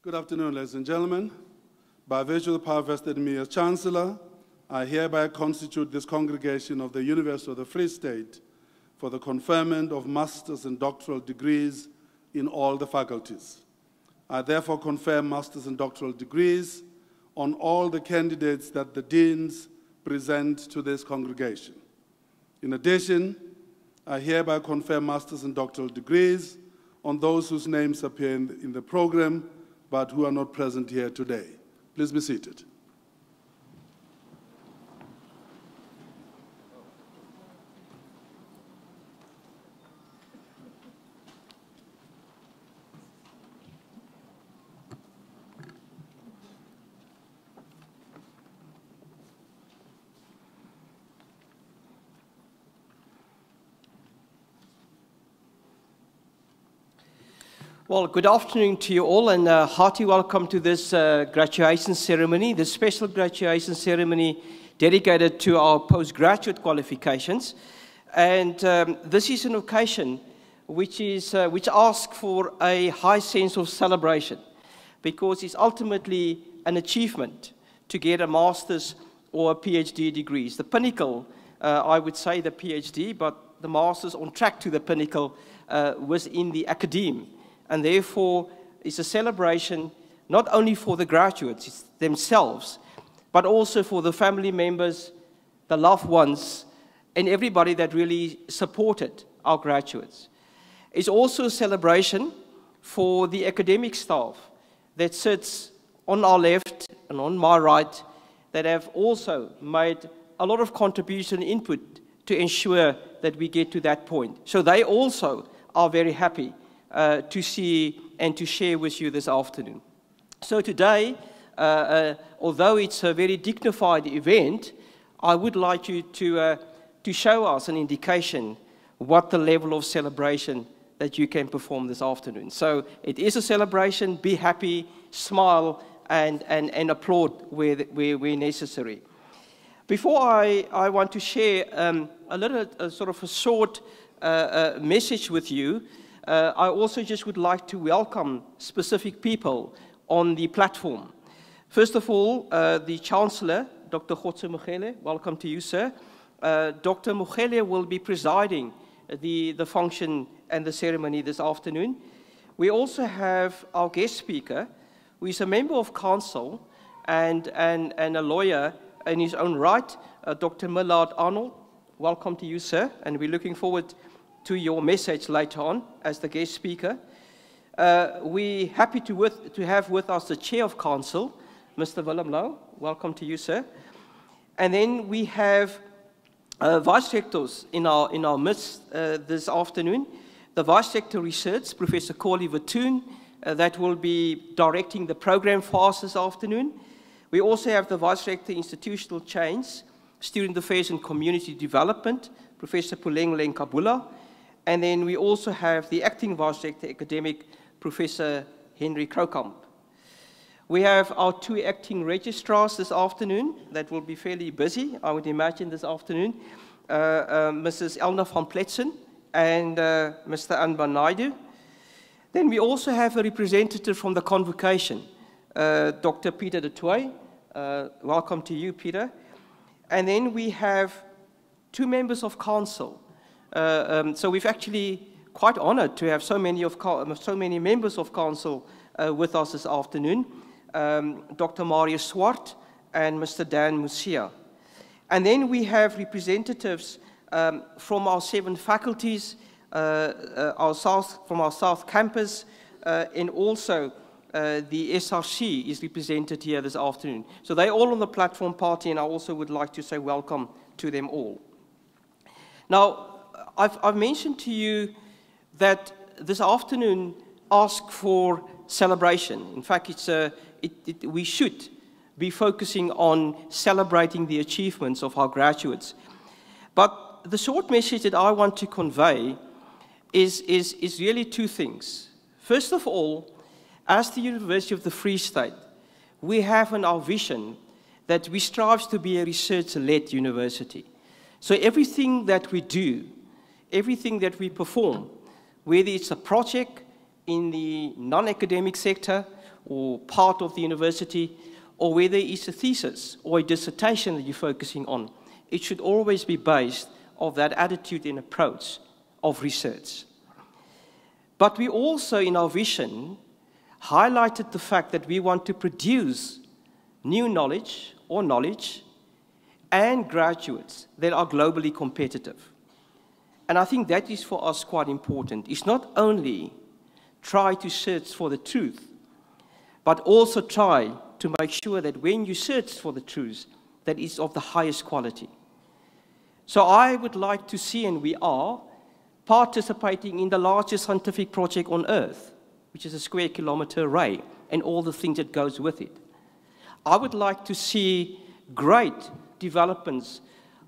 Good afternoon, ladies and gentlemen. By virtue of the power vested in me as Chancellor, I hereby constitute this congregation of the University of the Free State for the conferment of master's and doctoral degrees in all the faculties. I therefore confer master's and doctoral degrees on all the candidates that the deans present to this congregation. In addition, I hereby confer master's and doctoral degrees on those whose names appear in the program but who are not present here today. Please be seated. Well, good afternoon to you all, and a hearty welcome to this graduation ceremony, this special graduation ceremony dedicated to our postgraduate qualifications. And this is an occasion which asks for a high sense of celebration, because it's ultimately an achievement to get a master's or a PhD degree. It's the pinnacle, I would say, the PhD, but the master's on track to the pinnacle within the academe. And therefore, it's a celebration not only for the graduates themselves, but also for the family members, the loved ones, and everybody that really supported our graduates. It's also a celebration for the academic staff that sits on our left and on my right, that have also made a lot of contribution and input to ensure that we get to that point. So they also are very happy to see and to share with you this afternoon. So today, although it's a very dignified event, I would like you to show us an indication what the level of celebration that you can perform this afternoon. So it is a celebration. Be happy, smile, and applaud where necessary. Before I want to share sort of a short message with you, I also just would like to welcome specific people on the platform. First of all, the Chancellor, Dr. Khotso Mogele, welcome to you, sir. Dr. Mogele will be presiding the function and the ceremony this afternoon. We also have our guest speaker, who is a member of Council and a lawyer in his own right, Dr. Millard Arnold. Welcome to you, sir, and we're looking forward to your message later on as the guest speaker. We're happy to have with us the Chair of Council, Mr. Willem Louw. Welcome to you, sir. And then we have Vice Rectors in our midst this afternoon. The Vice Rector Research, Professor Corley Vatoon, that will be directing the program for us this afternoon. We also have the Vice Rector Institutional Change, Student Affairs and Community Development, Professor Puleng Lenkabula. And then we also have the Acting Vice Rector Academic, Professor Henry Krokamp. We have our two acting registrars this afternoon that will be fairly busy, I would imagine, this afternoon. Mrs. Elna van Pletsen and Mr. Anban Naidu. Then we also have a representative from the convocation, Dr. Peter de Tooy. Welcome to you, Peter. And then we have two members of Council. So we've actually quite honored to have so many members of Council with us this afternoon, Dr. Marius Swart and Mr. Dan Musia. And then we have representatives from our 7 faculties, from our South Campus, and also the SRC is represented here this afternoon. So they're all on the platform party, and I also would like to say welcome to them all. Now, I've mentioned to you that this afternoon asks for celebration. In fact, we should be focusing on celebrating the achievements of our graduates. But the short message that I want to convey is really 2 things. First of all, as the University of the Free State, we have in our vision that we strive to be a research-led university. So everything that we do, everything that we perform, whether it's a project in the non-academic sector, or part of the university, or whether it's a thesis or a dissertation that you're focusing on, it should always be based on that attitude and approach of research. But we also, in our vision, highlighted the fact that we want to produce new knowledge or knowledge and graduates that are globally competitive. And I think that is for us quite important. It's not only try to search for the truth, but also try to make sure that when you search for the truth, that it's of the highest quality. So I would like to see, and we are, participating in the largest scientific project on Earth, which is a square kilometer array, and all the things that goes with it. I would like to see great developments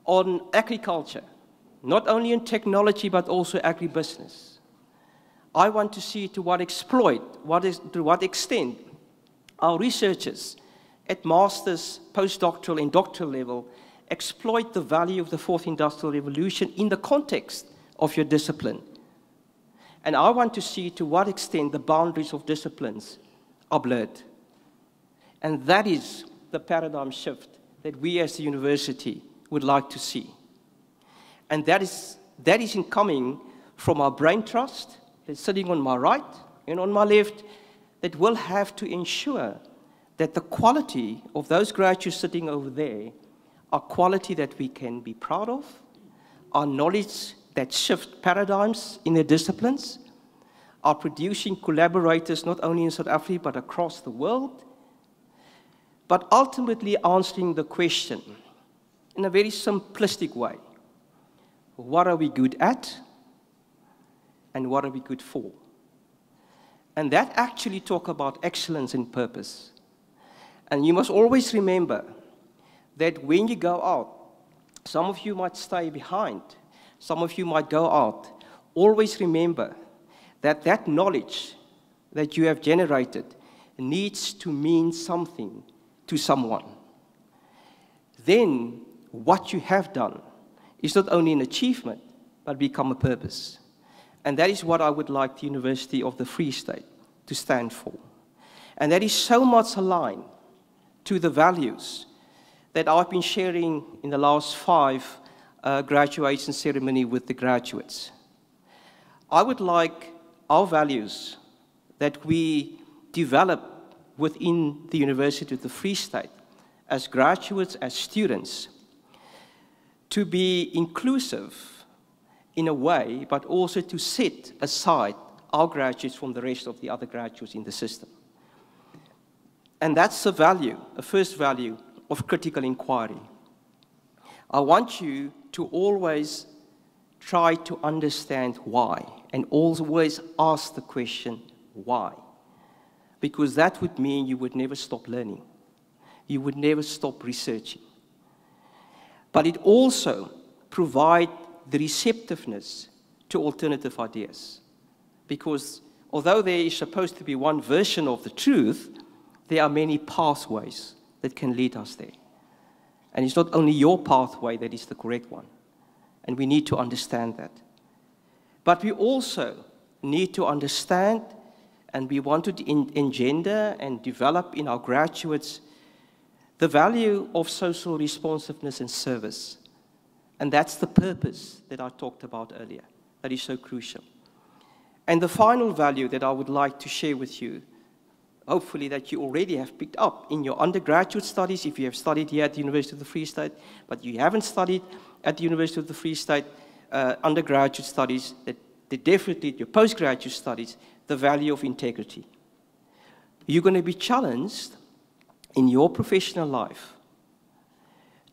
on agriculture, not only in technology, but also agribusiness. I want to see to what extent our researchers at master's, postdoctoral, and doctoral level exploit the value of the fourth industrial revolution in the context of your discipline. And I want to see to what extent the boundaries of disciplines are blurred. And that is the paradigm shift that we as a university would like to see. And that is incoming from our brain trust that's sitting on my right and on my left, that will have to ensure that the quality of those graduates sitting over there are quality that we can be proud of, are knowledge that shift paradigms in their disciplines, are producing collaborators not only in South Africa but across the world, but ultimately answering the question in a very simplistic way. What are we good at? And what are we good for? And that actually talk about excellence and purpose. And you must always remember that when you go out, some of you might stay behind, some of you might go out. Always remember that that knowledge that you have generated needs to mean something to someone. Then what you have done is not only an achievement, but become a purpose. And that is what I would like the University of the Free State to stand for. And that is so much aligned to the values that I've been sharing in the last 5 graduation ceremony with the graduates. I would like our values that we develop within the University of the Free State as graduates, as students, to be inclusive in a way, but also to set aside our graduates from the rest of the other graduates in the system. And that's a value, a first value of critical inquiry. I want you to always try to understand why, and always ask the question, why? Because that would mean you would never stop learning. You would never stop researching. But it also provides the receptiveness to alternative ideas. Because although there is supposed to be one version of the truth, there are many pathways that can lead us there. And it's not only your pathway that is the correct one. And we need to understand that. But we also need to understand, and we want to engender and develop in our graduates the value of social responsiveness and service. And that's the purpose that I talked about earlier. That is so crucial. And the final value that I would like to share with you, hopefully that you already have picked up in your undergraduate studies, if you have studied here at the University of the Free State, but you haven't studied at the University of the Free State undergraduate studies, that definitely your postgraduate studies, the value of integrity. You're going to be challenged in your professional life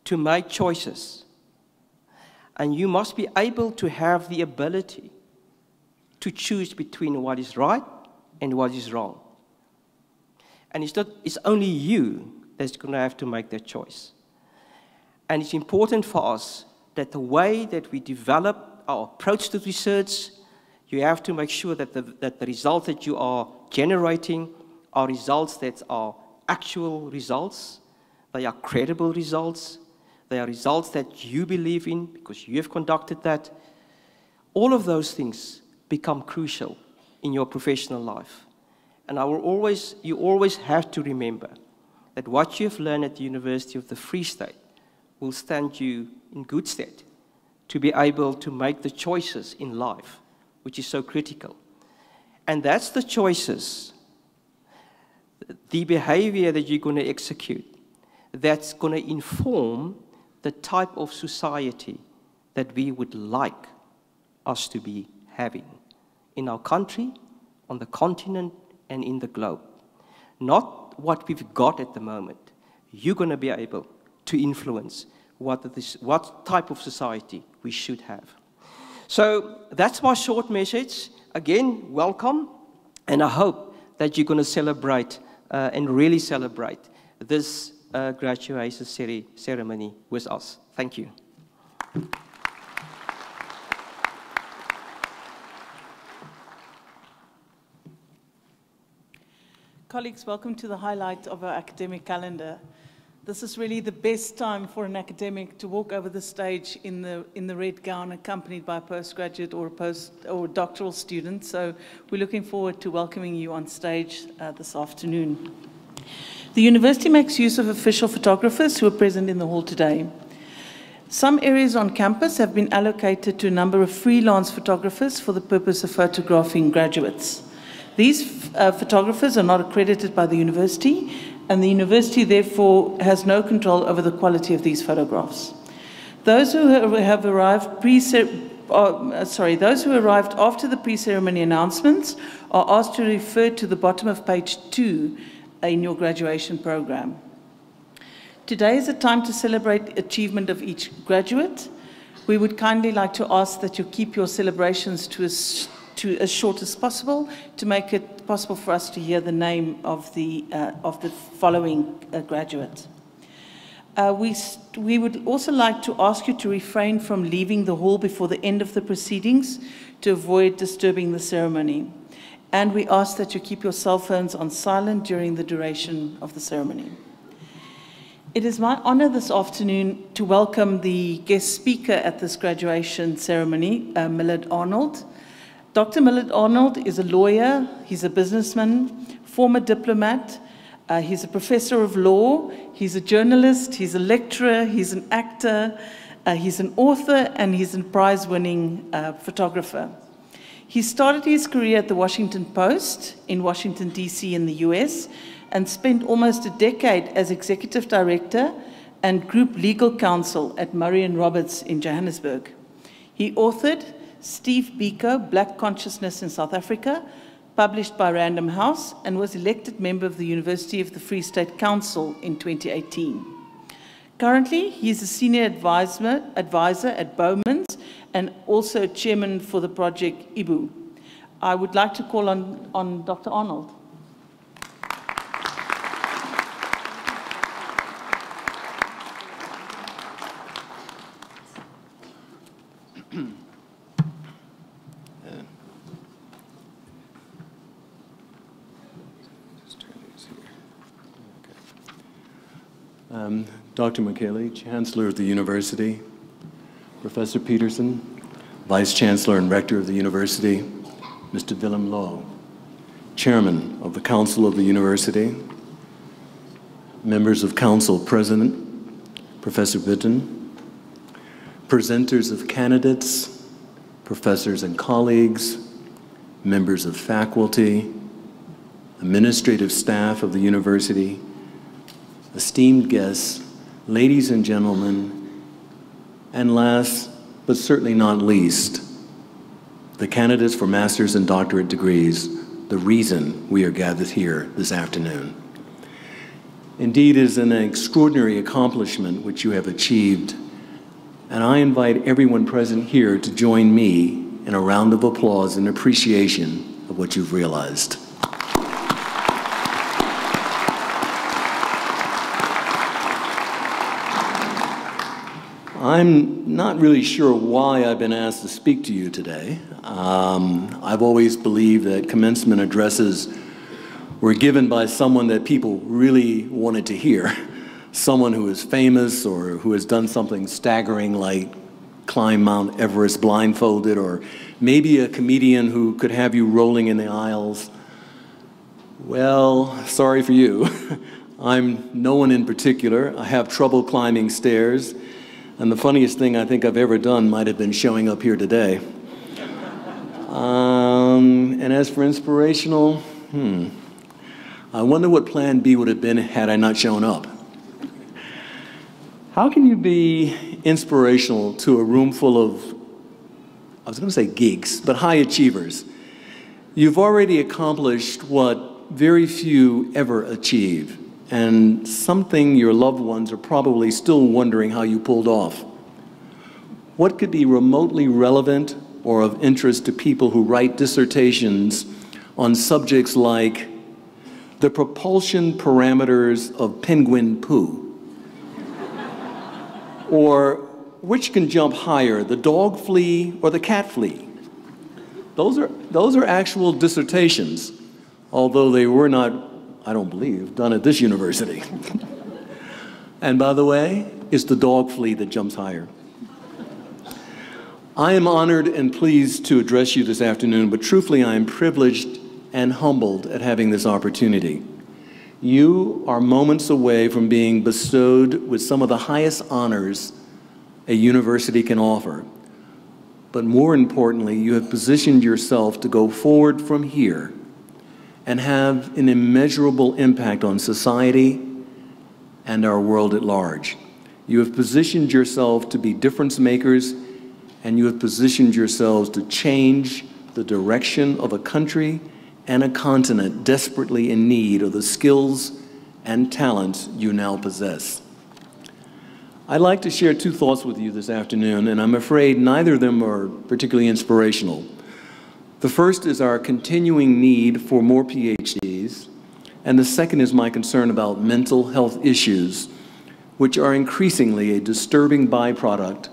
to make choices. And you must be able to have the ability to choose between what is right and what is wrong. And it's only you that's going to have to make that choice. And it's important for us that the way that we develop our approach to research, you have to make sure that the results that you are generating are results that are actual results, they are credible results, they are results that you believe in because you have conducted that. All of those things become crucial in your professional life. And you always have to remember that what you've learned at the University of the Free State will stand you in good stead to be able to make the choices in life, which is so critical. And that's the choices, the behavior that you're going to execute, that's going to inform the type of society that we would like us to be having in our country, on the continent, and in the globe. Not what we've got at the moment. You're going to be able to influence what type of society we should have. So that's my short message. Again, welcome, and I hope that you're going to celebrate and really celebrate this graduation ceremony with us. Thank you. Colleagues, welcome to the highlight of our academic calendar. This is really the best time for an academic to walk over the stage in the red gown, accompanied by a postgraduate or doctoral student. So we're looking forward to welcoming you on stage this afternoon. The university makes use of official photographers who are present in the hall today. Some areas on campus have been allocated to a number of freelance photographers for the purpose of photographing graduates. These photographers are not accredited by the university, and the university therefore has no control over the quality of these photographs. Those who have arrived those who arrived after the pre-ceremony announcements are asked to refer to the bottom of page 2 in your graduation program. Today is a time to celebrate achievement of each graduate. We would kindly like to ask that you keep your celebrations to as short as possible to make it possible for us to hear the name of the following graduate. We would also like to ask you to refrain from leaving the hall before the end of the proceedings to avoid disturbing the ceremony. And we ask that you keep your cell phones on silent during the duration of the ceremony. It is my honor this afternoon to welcome the guest speaker at this graduation ceremony, Millard Arnold. Dr. Millard Arnold is a lawyer, he's a businessman, former diplomat, he's a professor of law, he's a journalist, he's a lecturer, he's an actor, he's an author, and he's a prize-winning photographer. He started his career at the Washington Post in Washington, D.C. in the US, and spent almost a decade as executive director and group legal counsel at Murray & Roberts in Johannesburg. He authored Steve Biko, Black Consciousness in South Africa, published by Random House, and was elected member of the University of the Free State Council in 2018. Currently, he is a senior advisor at Bowman's and also chairman for the project IBU. I would like to call on Dr. Arnold. Dr. Michele, Chancellor of the University, Professor Peterson, Vice Chancellor and Rector of the University, Mr. Willem Loh, Chairman of the Council of the University, members of Council President, Professor Bitten, presenters of candidates, professors and colleagues, members of faculty, administrative staff of the university, esteemed guests, ladies and gentlemen, and last, but certainly not least, the candidates for master's and doctorate degrees, the reason we are gathered here this afternoon. Indeed, it is an extraordinary accomplishment which you have achieved, and I invite everyone present here to join me in a round of applause and appreciation of what you've realized. I'm not really sure why I've been asked to speak to you today. I've always believed that commencement addresses were given by someone that people really wanted to hear, someone who is famous or who has done something staggering like climb Mount Everest blindfolded, or maybe a comedian who could have you rolling in the aisles. Well, sorry for you. I'm no one in particular. I have trouble climbing stairs, and the funniest thing I think I've ever done might have been showing up here today. And as for inspirational, I wonder what plan B would have been had I not shown up. How can you be inspirational to a room full of, I was going to say geeks, but high achievers? You've already accomplished what very few ever achieve, and something your loved ones are probably still wondering how you pulled off. What could be remotely relevant or of interest to people who write dissertations on subjects like the propulsion parameters of penguin poo? Or which can jump higher, the dog flea or the cat flea? Those are actual dissertations, although they were not, I don't believe, done at this university. And by the way, it's the dog flea that jumps higher. I am honored and pleased to address you this afternoon, but truthfully I am privileged and humbled at having this opportunity. You are moments away from being bestowed with some of the highest honors a university can offer. But more importantly, you have positioned yourself to go forward from here and have an immeasurable impact on society and our world at large. You have positioned yourself to be difference makers, and you have positioned yourselves to change the direction of a country and a continent desperately in need of the skills and talents you now possess. I'd like to share two thoughts with you this afternoon, and I'm afraid neither of them are particularly inspirational. The first is our continuing need for more PhDs, and the second is my concern about mental health issues, which are increasingly a disturbing byproduct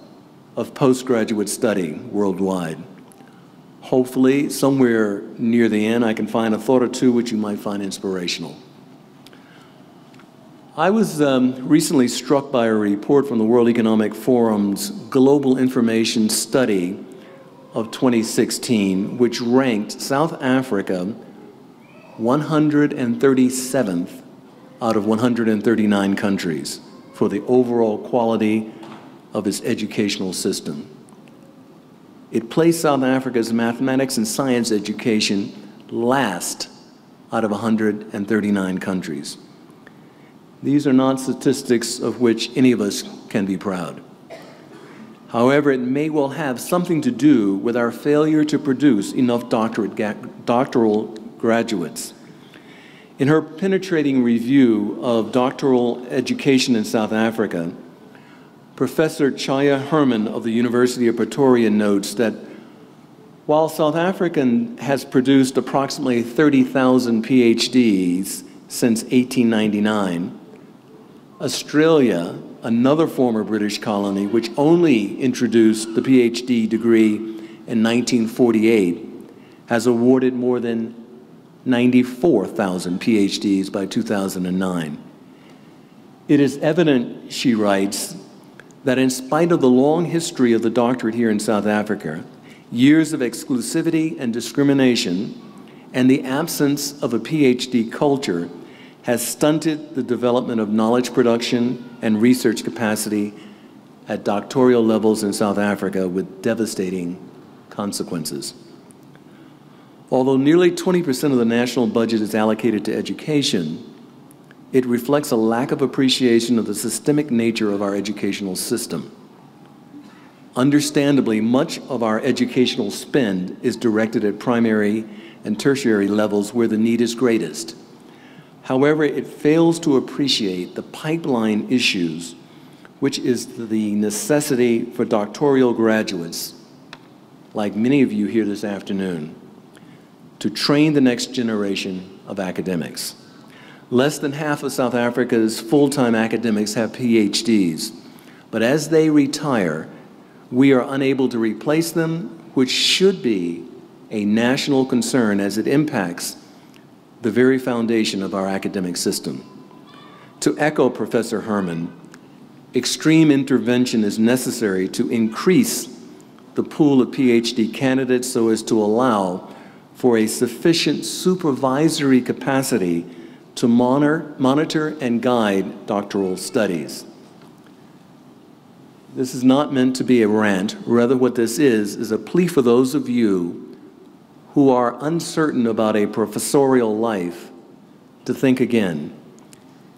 of postgraduate study worldwide. Hopefully, somewhere near the end, I can find a thought or two which you might find inspirational. I was recently struck by a report from the World Economic Forum's Global Information Study of 2016, which ranked South Africa 137th out of 139 countries for the overall quality of its educational system. It placed South Africa's mathematics and science education last out of 139 countries. These are not statistics of which any of us can be proud. However, it may well have something to do with our failure to produce enough doctoral graduates. In her penetrating review of doctoral education in South Africa, Professor Chaya Herman of the University of Pretoria notes that while South Africa has produced approximately 30,000 PhDs since 1899, Australia, another former British colony, which only introduced the PhD degree in 1948, has awarded more than 94,000 PhDs by 2009. It is evident, she writes, that in spite of the long history of the doctorate here in South Africa, years of exclusivity and discrimination, and the absence of a PhD culture has stunted the development of knowledge production and research capacity at doctoral levels in South Africa with devastating consequences. Although nearly 20% of the national budget is allocated to education, it reflects a lack of appreciation of the systemic nature of our educational system. Understandably, much of our educational spend is directed at primary and tertiary levels where the need is greatest. However, it fails to appreciate the pipeline issues, which is the necessity for doctoral graduates, like many of you here this afternoon, to train the next generation of academics. Less than half of South Africa's full-time academics have PhDs, but as they retire, we are unable to replace them, which should be a national concern as it impacts the very foundation of our academic system. To echo Professor Herman, extreme intervention is necessary to increase the pool of PhD candidates so as to allow for a sufficient supervisory capacity to monitor and guide doctoral studies. This is not meant to be a rant. Rather, what this is a plea for those of you who are uncertain about a professorial life to think again,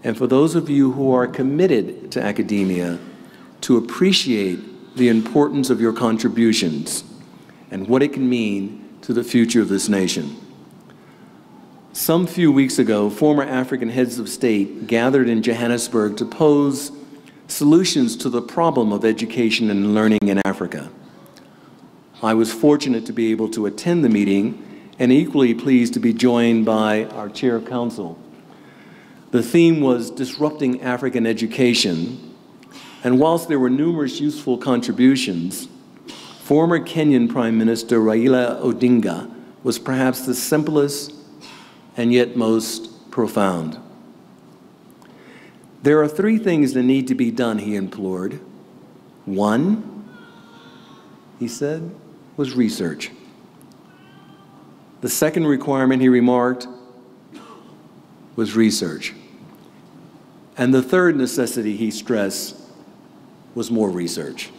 and for those of you who are committed to academia to appreciate the importance of your contributions and what it can mean to the future of this nation. Some few weeks ago, former African heads of state gathered in Johannesburg to pose solutions to the problem of education and learning in Africa. I was fortunate to be able to attend the meeting and equally pleased to be joined by our Chair of Council. The theme was Disrupting African Education, and whilst there were numerous useful contributions, former Kenyan Prime Minister Raila Odinga was perhaps the simplest and yet most profound. There are three things that need to be done, he implored. One, he said, was research. The second requirement, he remarked, was research. And the third necessity, he stressed, was more research.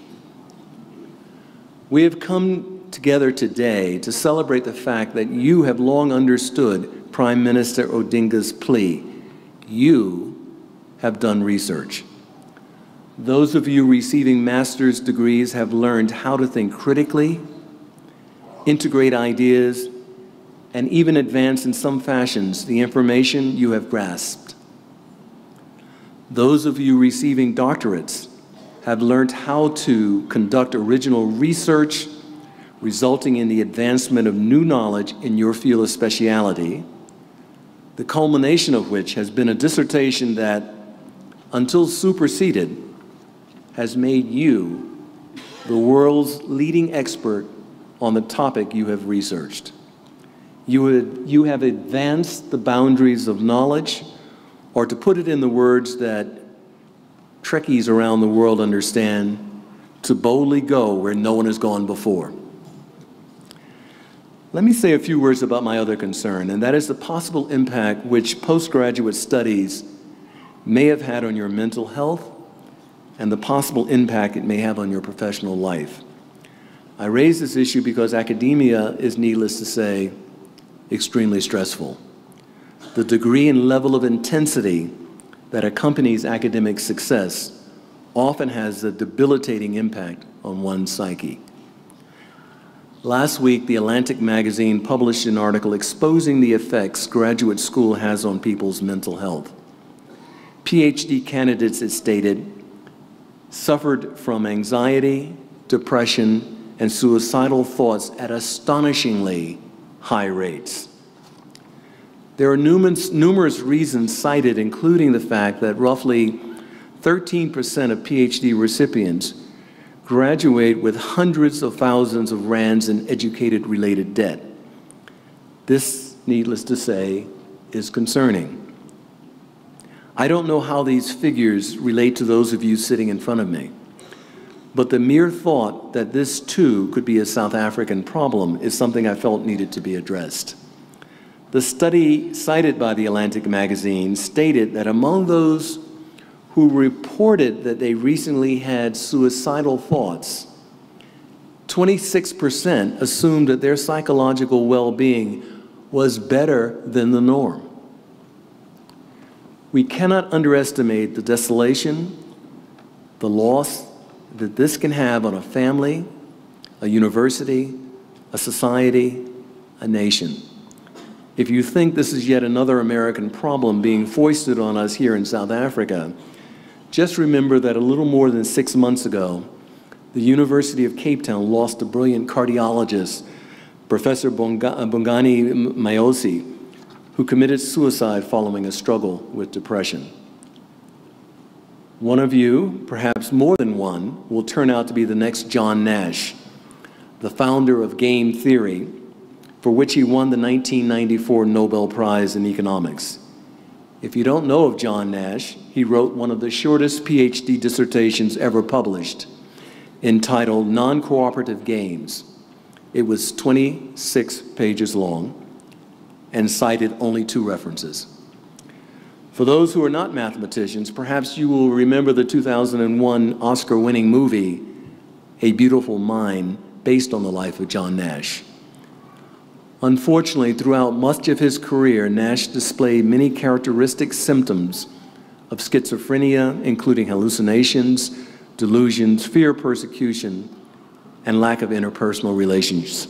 We have come together today to celebrate the fact that you have long understood Prime Minister Odinga's plea. You have done research. Those of you receiving master's degrees have learned how to think critically, integrate ideas, and even advance in some fashions the information you have grasped. Those of you receiving doctorates have learned how to conduct original research, resulting in the advancement of new knowledge in your field of speciality, the culmination of which has been a dissertation that, until superseded, has made you the world's leading expert on the topic you have researched. You have advanced the boundaries of knowledge, or to put it in the words that Trekkies around the world understand, to boldly go where no one has gone before. Let me say a few words about my other concern, and that is the possible impact which postgraduate studies may have had on your mental health and the possible impact it may have on your professional life. I raise this issue because academia is, needless to say, extremely stressful. The degree and level of intensity that accompanies academic success often has a debilitating impact on one's psyche. Last week, The Atlantic magazine published an article exposing the effects graduate school has on people's mental health. PhD candidates, it stated, suffered from anxiety, depression, and suicidal thoughts at astonishingly high rates. There are numerous reasons cited, including the fact that roughly 13% of PhD recipients graduate with hundreds of thousands of rands in educated-related debt. This, needless to say, is concerning. I don't know how these figures relate to those of you sitting in front of me, but the mere thought that this too could be a South African problem is something I felt needed to be addressed. The study cited by The Atlantic magazine stated that among those who reported that they recently had suicidal thoughts, 26% assumed that their psychological well-being was better than the norm. We cannot underestimate the desolation, the loss that this can have on a family, a university, a society, a nation. If you think this is yet another American problem being foisted on us here in South Africa, just remember that a little more than 6 months ago, the University of Cape Town lost a brilliant cardiologist, Professor Bongani Mayosi, who committed suicide following a struggle with depression. One of you, perhaps more than one, will turn out to be the next John Nash, the founder of game theory, for which he won the 1994 Nobel Prize in Economics. If you don't know of John Nash, he wrote one of the shortest PhD dissertations ever published, entitled Non-Cooperative Games. It was 26 pages long and cited only 2 references. For those who are not mathematicians, perhaps you will remember the 2001 Oscar-winning movie, A Beautiful Mind, based on the life of John Nash. Unfortunately, throughout much of his career, Nash displayed many characteristic symptoms of schizophrenia, including hallucinations, delusions, fear of persecution, and lack of interpersonal relations.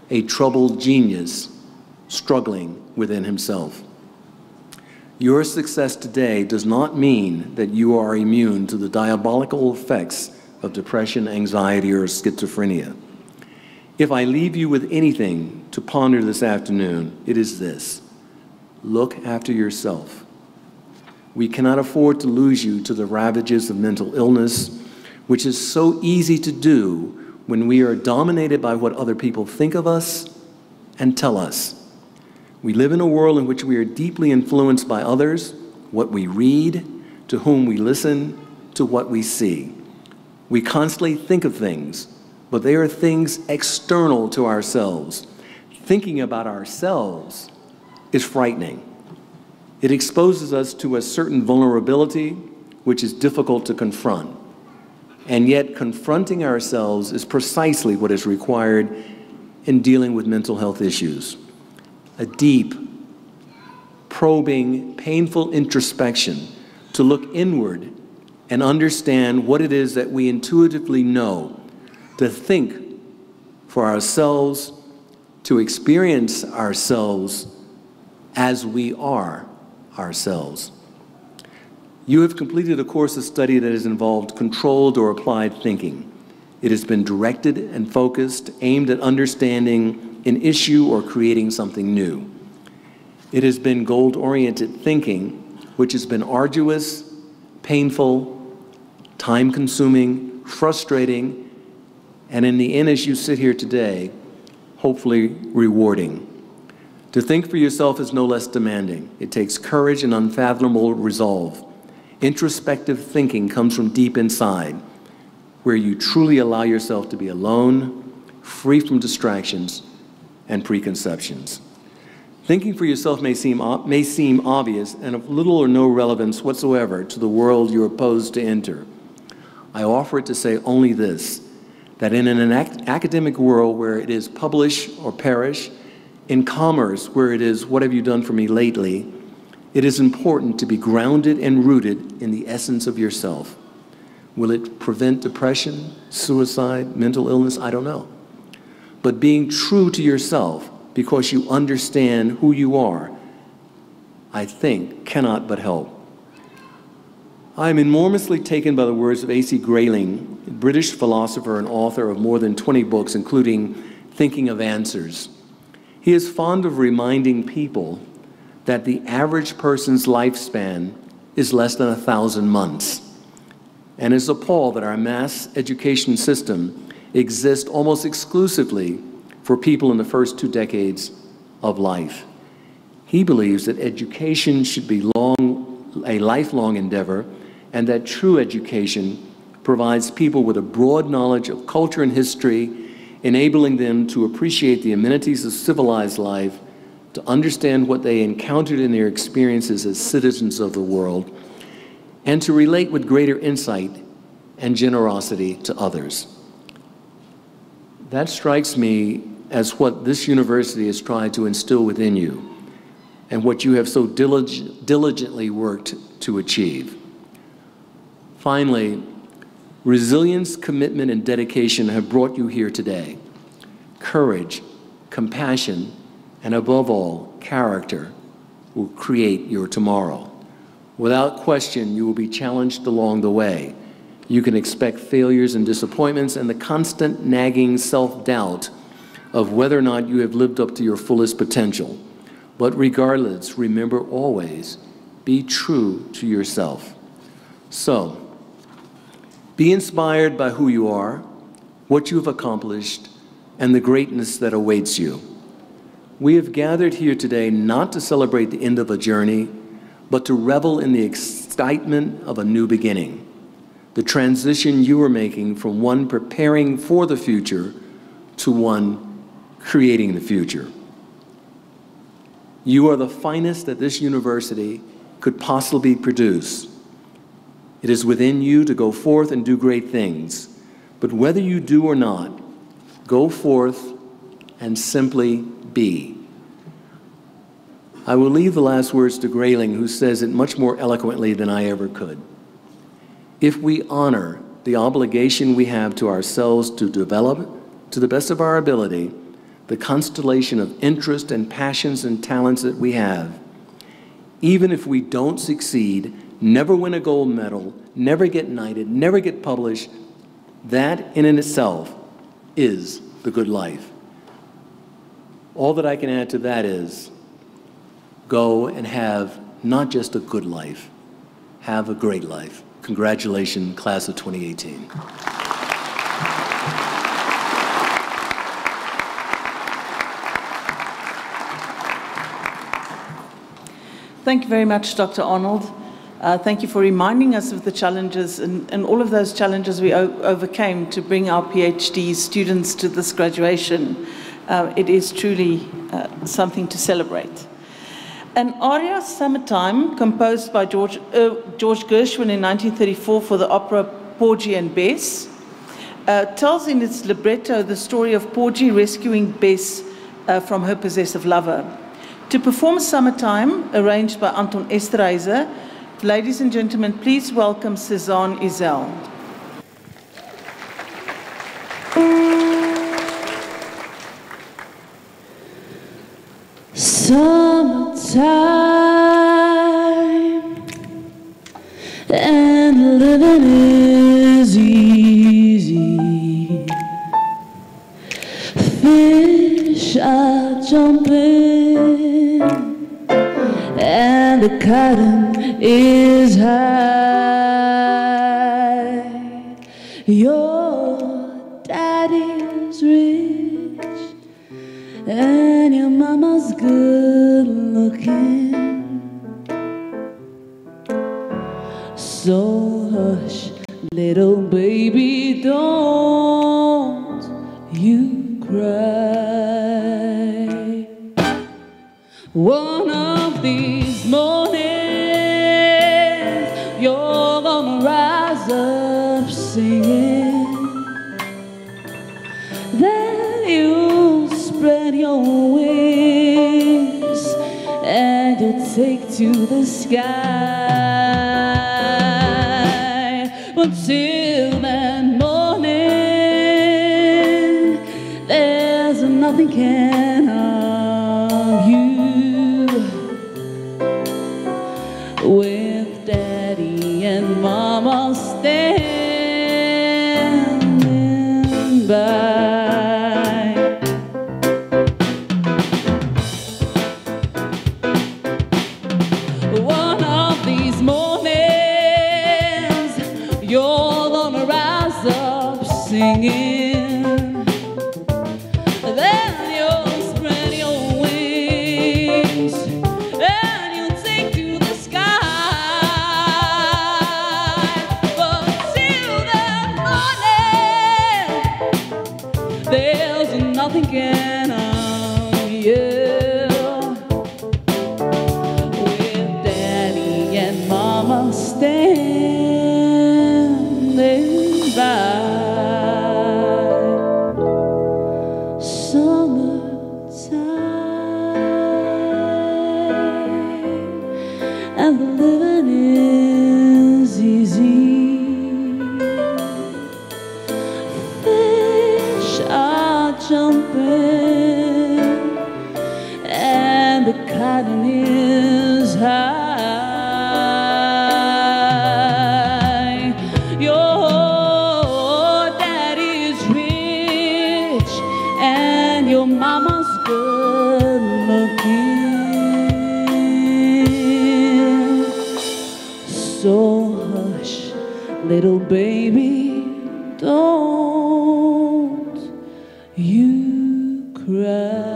A troubled genius struggling within himself. Your success today does not mean that you are immune to the diabolical effects of depression, anxiety, or schizophrenia. If I leave you with anything to ponder this afternoon, it is this: look after yourself. We cannot afford to lose you to the ravages of mental illness, which is so easy to do when we are dominated by what other people think of us and tell us. We live in a world in which we are deeply influenced by others, what we read, to whom we listen, to what we see. We constantly think of things, but they are things external to ourselves. Thinking about ourselves is frightening. It exposes us to a certain vulnerability which is difficult to confront. And yet confronting ourselves is precisely what is required in dealing with mental health issues. A deep, probing, painful introspection to look inward and understand what it is that we intuitively know, to think for ourselves, to experience ourselves as we are ourselves. You have completed a course of study that has involved controlled or applied thinking. It has been directed and focused, aimed at understanding an issue or creating something new. It has been goal-oriented thinking, which has been arduous, painful, time-consuming, frustrating, and in the end, as you sit here today, hopefully rewarding. To think for yourself is no less demanding. It takes courage and unfathomable resolve. Introspective thinking comes from deep inside, where you truly allow yourself to be alone, free from distractions and preconceptions. Thinking for yourself may seem obvious and of little or no relevance whatsoever to the world you're opposed to enter. I offer it to say only this, that in an academic world where it is publish or perish, in commerce where it is what have you done for me lately, it is important to be grounded and rooted in the essence of yourself. Will it prevent depression, suicide, mental illness? I don't know. But being true to yourself because you understand who you are, I think, cannot but help. I am enormously taken by the words of A.C. Grayling, a British philosopher and author of more than 20 books, including Thinking of Answers. He is fond of reminding people that the average person's lifespan is less than 1,000 months, and is appalled that our mass education system exist almost exclusively for people in the first 2 decades of life. He believes that education should be a lifelong endeavor, and that true education provides people with a broad knowledge of culture and history, enabling them to appreciate the amenities of civilized life, to understand what they encountered in their experiences as citizens of the world, and to relate with greater insight and generosity to others. That strikes me as what this university has tried to instill within you, and what you have so diligently worked to achieve. Finally, resilience, commitment, and dedication have brought you here today. Courage, compassion, and above all, character will create your tomorrow. Without question, you will be challenged along the way. You can expect failures and disappointments and the constant nagging self-doubt of whether or not you have lived up to your fullest potential. But regardless, remember always, be true to yourself. So, be inspired by who you are, what you have accomplished, and the greatness that awaits you. We have gathered here today not to celebrate the end of a journey, but to revel in the excitement of a new beginning. The transition you are making from one preparing for the future to one creating the future. You are the finest that this university could possibly produce. It is within you to go forth and do great things. But whether you do or not, go forth and simply be. I will leave the last words to Grayling, who says it much more eloquently than I ever could. If we honor the obligation we have to ourselves to develop, to the best of our ability, the constellation of interest and passions and talents that we have, even if we don't succeed, never win a gold medal, never get knighted, never get published, that in and itself is the good life. All that I can add to that is go and have not just a good life, have a great life. Congratulations, class of 2018. Thank you very much, Dr. Arnold. Thank you for reminding us of the challenges and all of those challenges we overcame to bring our PhD students to this graduation. It is truly something to celebrate. An aria, Summertime, composed by George Gershwin in 1934 for the opera Porgy and Bess, tells in its libretto the story of Porgy rescuing Bess from her possessive lover. To perform Summertime, arranged by Anton Esterheiser, ladies and gentlemen, please welcome Cezanne Izel. Summertime, and living is easy. Fish are jumping, and the cotton is high. Your daddy's rich, and your mama's good looking. So hush, little baby, don't you cry. One of these mornings, you're gonna rise up singing. Then you'll spread your wings and you'll take to the sky. But till that morning, there's nothing can harm you. With daddy and mama standing by. One of these mornings, you're gonna rise up singing. Then you'll spread your wings and you'll take to the sky. But till that morning, there's nothing can harm you. With daddy and mama standing by. Summertime, and the living is easy. Fish are jumping, and the cotton is high. Your daddy's rich, and your mama's good looking. So hush, little baby, don't you cry.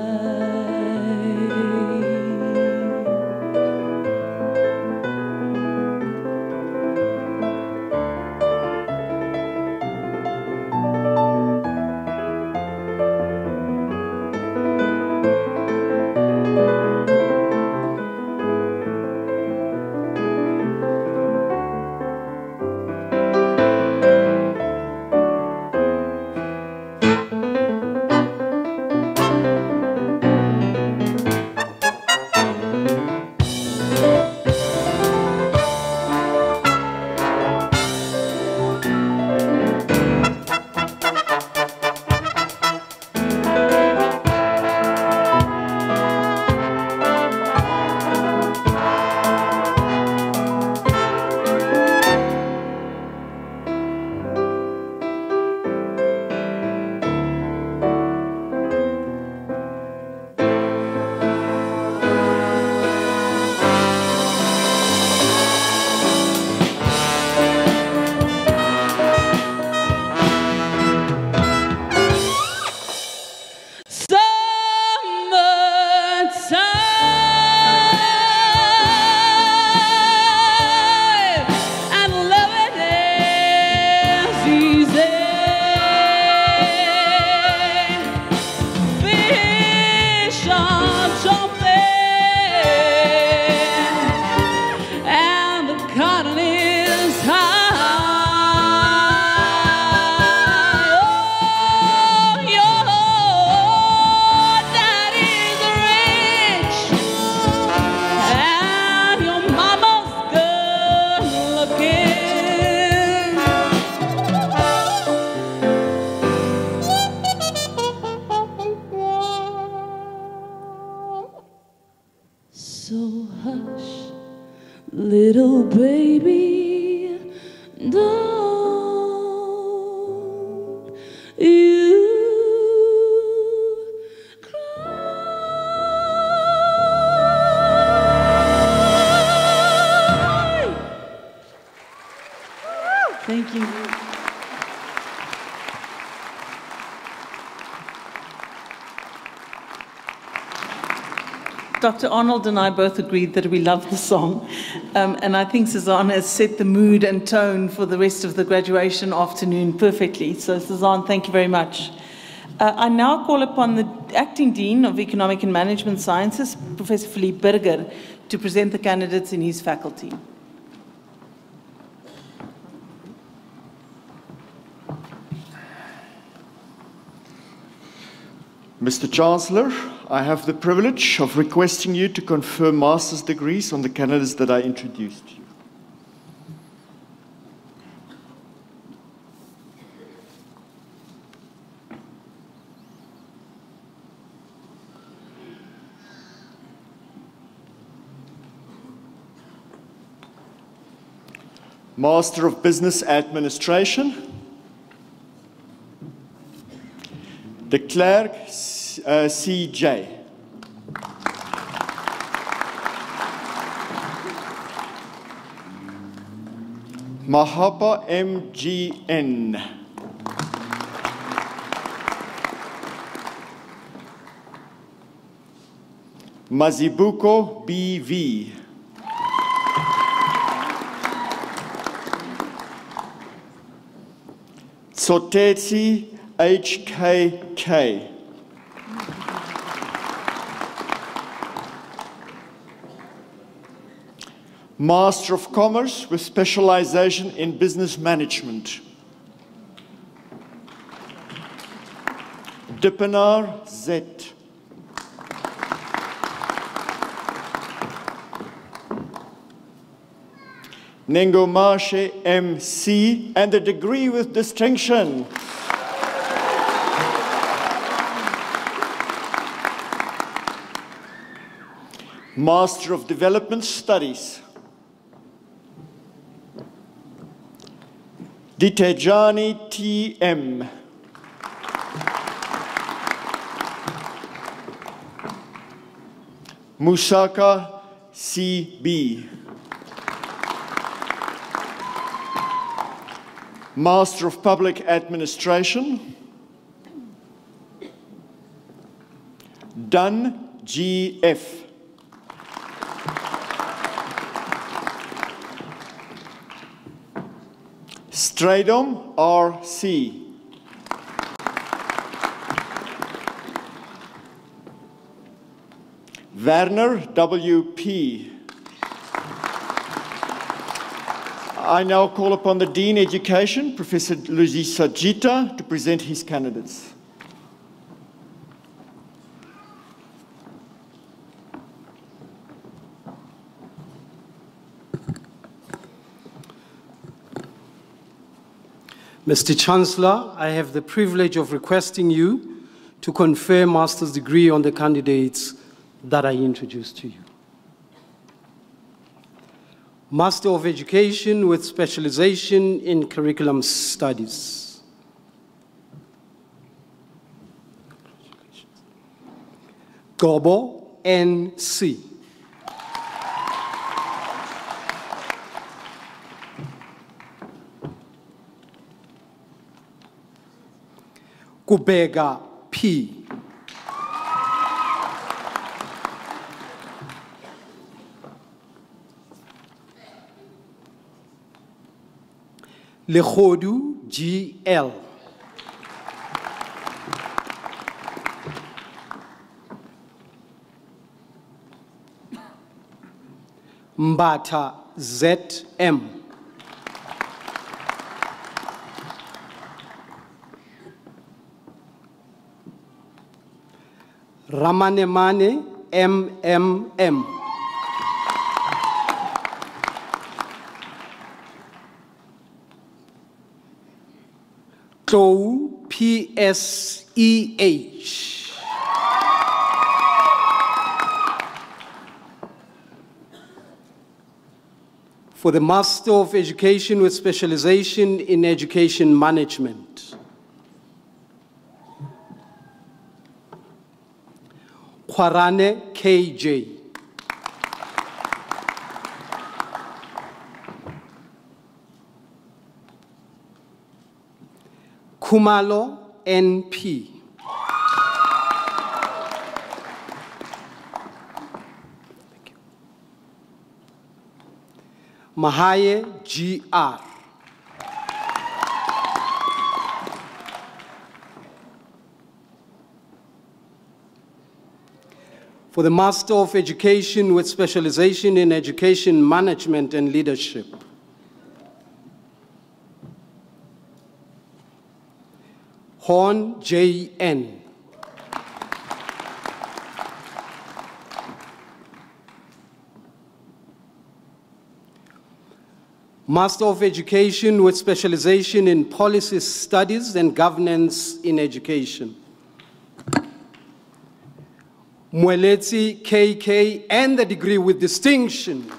Don't you cry. Thank you. Dr. Arnold and I both agreed that we love the song, and I think Suzanne has set the mood and tone for the rest of the graduation afternoon perfectly. So, Suzanne, thank you very much. I now call upon the Acting Dean of Economic and Management Sciences, Professor Philippe Burger, to present the candidates in his faculty. Mr. Chancellor, I have the privilege of requesting you to confer master's degrees on the candidates that I introduced to you. Master of Business Administration, de Klerk C.J. Mahapa M.G.N. Mazibuko B.V. Sotetsi H.K.K. Master of Commerce with specialization in business management. Dippenaar Z. Nengomashe MC, and a degree with distinction. Master of Development Studies. Ditejani T.M. Musaka C.B. Master of Public Administration. Dunn G.F. Stradom R.C. Werner W.P. I now call upon the Dean of Education, Professor Lucy Sajita, to present his candidates. Mr. Chancellor, I have the privilege of requesting you to confer master's degree on the candidates that I introduced to you. Master of Education with specialization in curriculum studies. Gobo N.C. Kubega P. Lehodu G.L. Mbata Z.M. Ramanemane M.M.M. Tou P.S.E.H. For the Master of Education with Specialization in Education Management. Kwarane KJ. Kumalo NP. Mahaye GR. For the Master of Education with Specialization in Education Management and Leadership. Horn JN. Master of Education with Specialization in Policy Studies and Governance in Education. Mwelezi KK and the degree with distinction.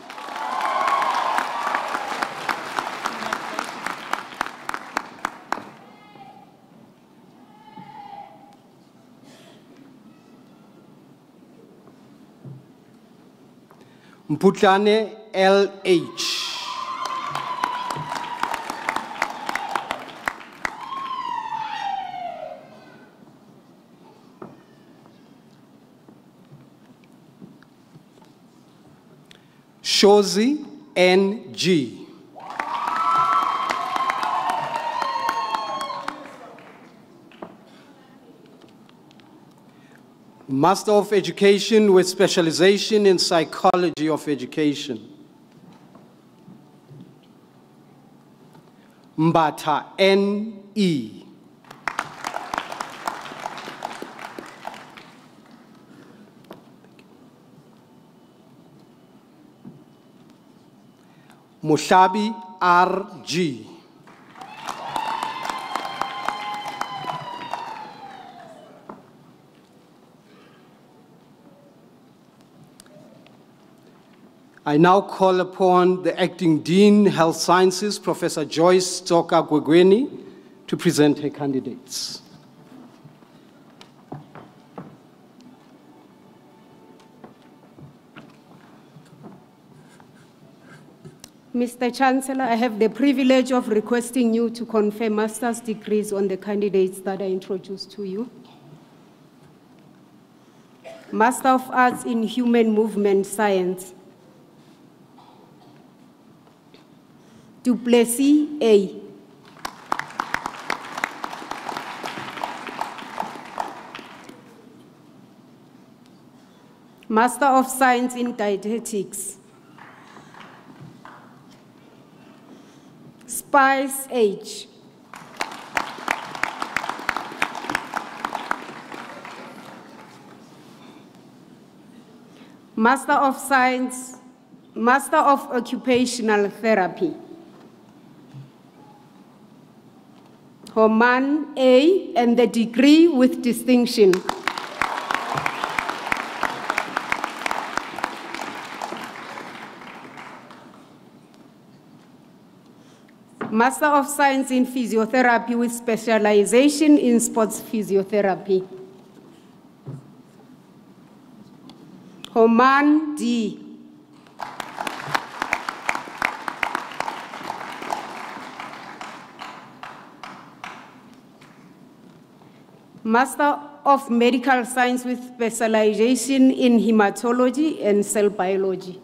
Mputlane LH. Shozi NG. Master of Education with Specialization in Psychology of Education. Mbata NE. Mushabi RG. I now call upon the Acting Dean, Health Sciences, Professor Joyce Toka Gwegweni, to present her candidates. Mr. Chancellor, I have the privilege of requesting you to confer master's degrees on the candidates that I introduced to you. Master of Arts in Human Movement Science. Duplessis A. Master of Science in Dietetics. Spice H. Master of Science, Master of Occupational Therapy. Homan A. and the degree with distinction. Master of Science in Physiotherapy with specialization in sports physiotherapy. Homan D. Master of Medical Science with specialization in hematology and cell biology.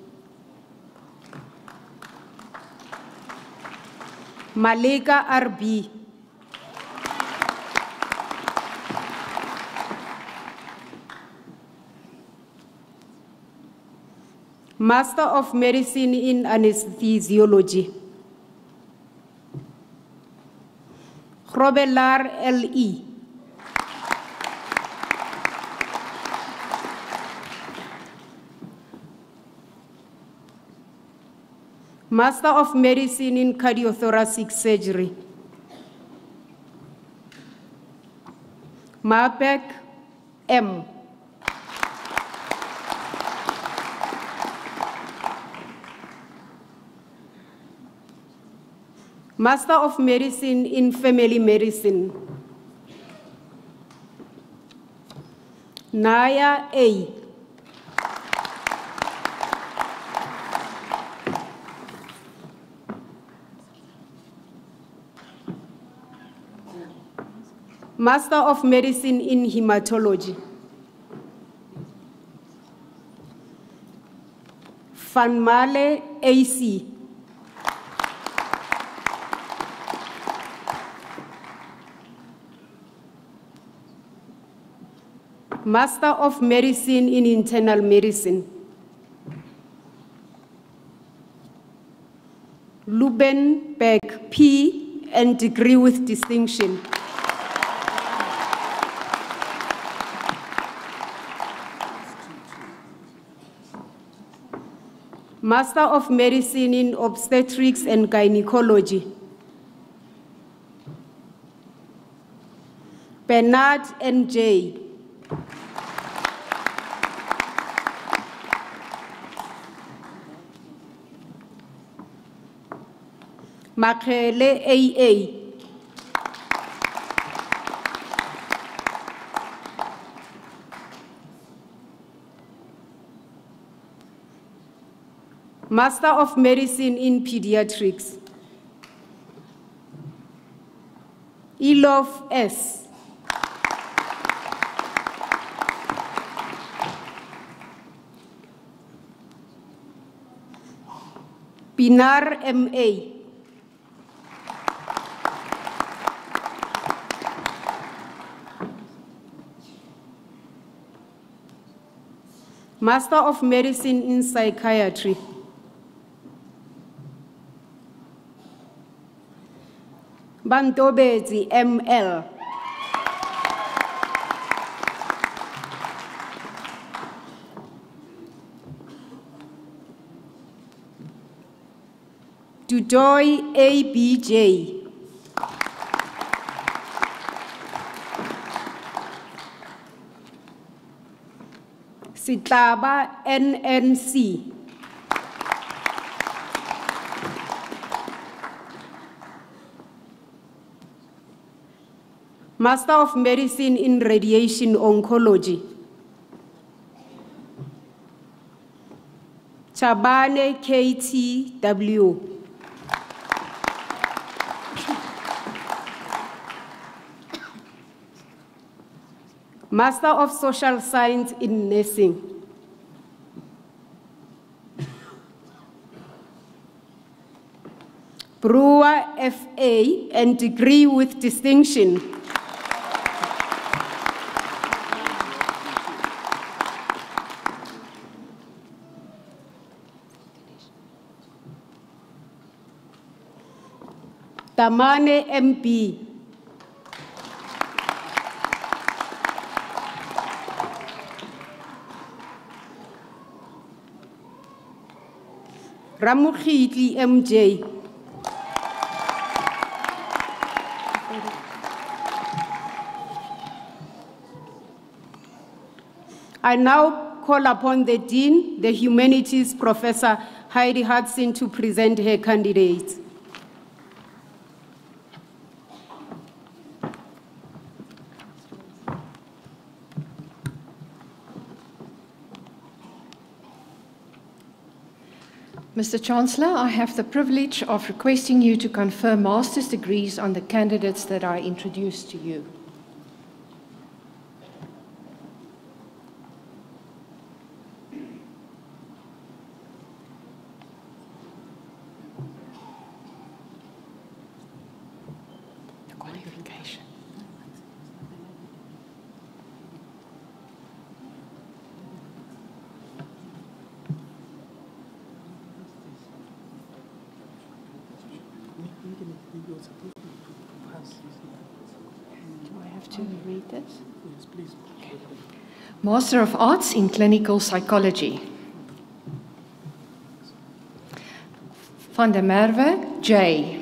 Malika RB. Master of Medicine in Anesthesiology. Robelar LE. Master of Medicine in Cardiothoracic Surgery. Mapek M. Master of Medicine in Family Medicine. Naya A. Master of Medicine in Hematology. Van Male AC. Master of Medicine in Internal Medicine. Lubenberg P. and degree with distinction. Master of Medicine in Obstetrics and Gynecology. Bernard N.J. Makele A.A. Master of Medicine in Pediatrics. Elof S. Pinar M.A. Master of Medicine in Psychiatry. Bantobezi M.L. Dudoy A.B.J. Sitlaba N.N.C. Master of Medicine in Radiation Oncology. Chabane K.T.W. Master of Social Science in Nursing. Brewer F.A. and degree with distinction. Tamane M.B. Ramukhitli M.J. I now call upon the Dean, the Humanities Professor Heidi Hudson, to present her candidates. Mr. Chancellor, I have the privilege of requesting you to confer master's degrees on the candidates that I introduced to you. The qualification. Do I have to read this? Yes, please. Okay. Master of Arts in Clinical Psychology. Van der Merwe, J.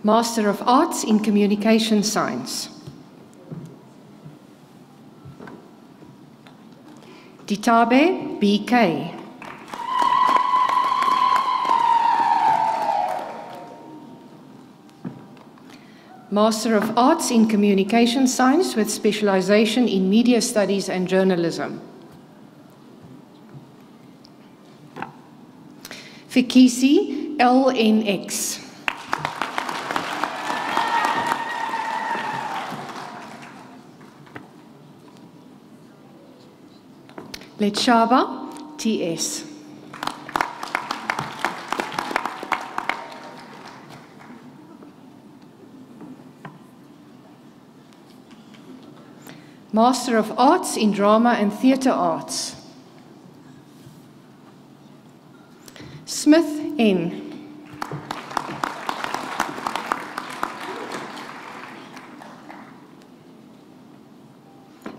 Master of Arts in Communication Science. Ditabe B.K. Master of Arts in Communication Science with specialization in Media Studies and Journalism. Fikisi LNX. Letshaba TS. Master of Arts in Drama and Theatre Arts. Smith N.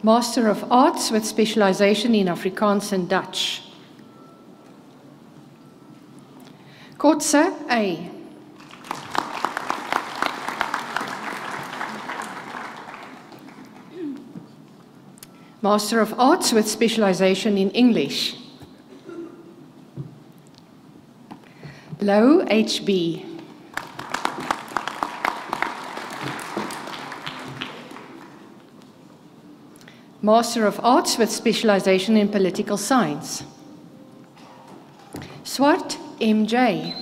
Master of Arts with specialization in Afrikaans and Dutch. Kotze A. Master of Arts with specialization in English. Low HB. Master of Arts with specialization in Political Science. Swart MJ.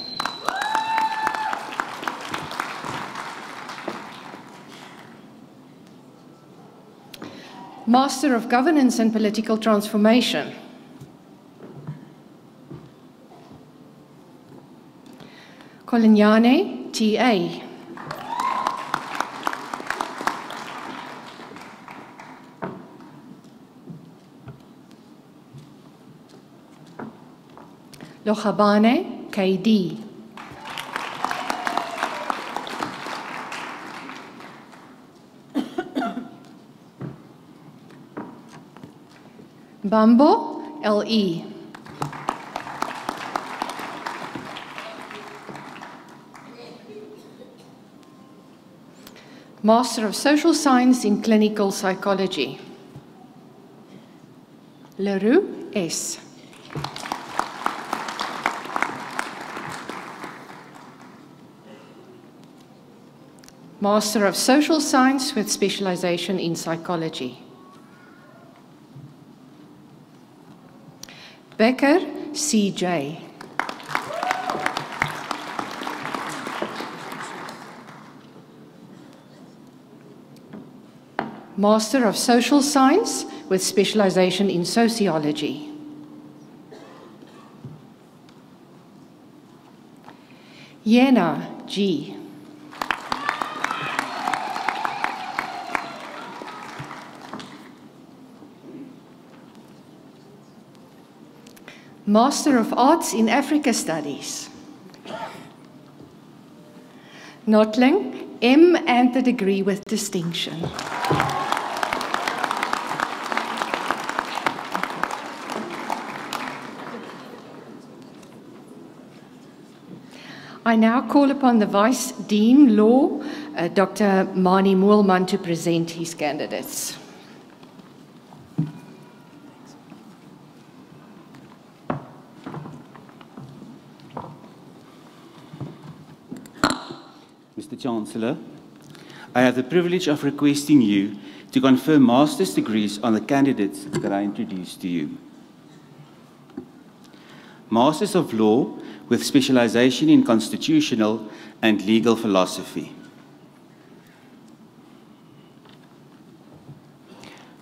Master of Governance and Political Transformation. Kolinyane TA. Lochabane KD. Bambo LE. Master of Social Science in Clinical Psychology. Leroux S. Master of Social Science with specialization in Psychology. Becker CJ. Master of Social Science with specialization in Sociology. Yena G. Master of Arts in Africa Studies. Notling, M and the degree with distinction. I now call upon the Vice Dean Law, Dr. Mani Moelman, to present his candidates. Mr. Chancellor, I have the privilege of requesting you to confer master's degrees on the candidates that I introduced to you. Masters of Law with specialization in Constitutional and Legal Philosophy.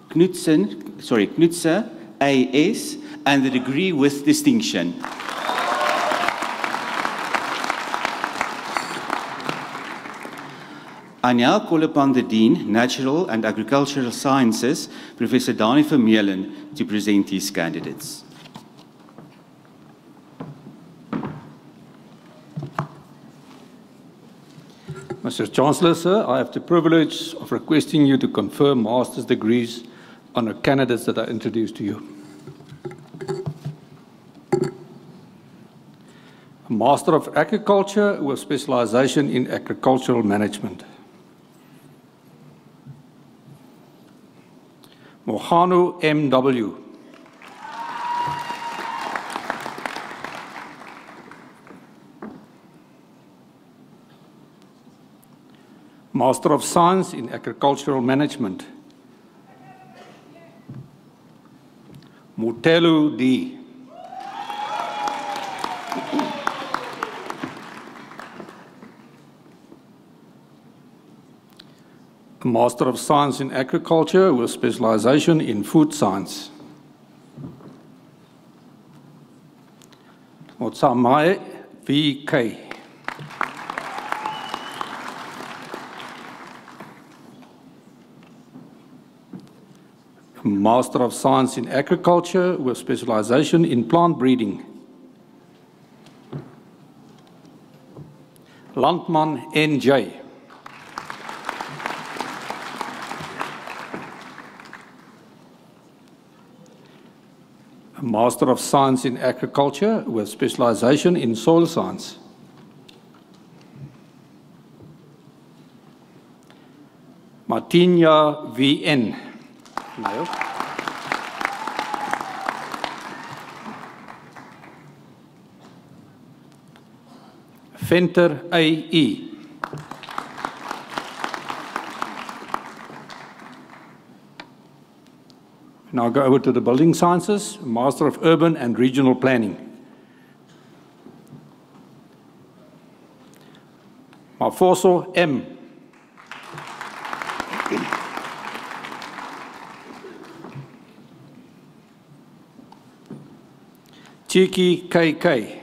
Knutse A.S. and the degree with distinction. I now call upon the Dean, Natural and Agricultural Sciences, Professor Dani Vermeulen, to present his candidates. Mr. Chancellor, sir, I have the privilege of requesting you to confer master's degrees on the candidates that I introduced to you. A Master of Agriculture with specialization in Agricultural Management. Mohanu M.W. Master of Science in Agricultural Management. Mutelu D. A Master of Science in Agriculture with specialization in food science. Motsamai V.K. A Master of Science in Agriculture with specialization in plant breeding. Landman N.J. A Master of Science in Agriculture with specialization in soil science. Martinia V.N. No. Venter A.E. Now go over to the Building Sciences, Master of Urban and Regional Planning. Mafoso M. Chiki KK.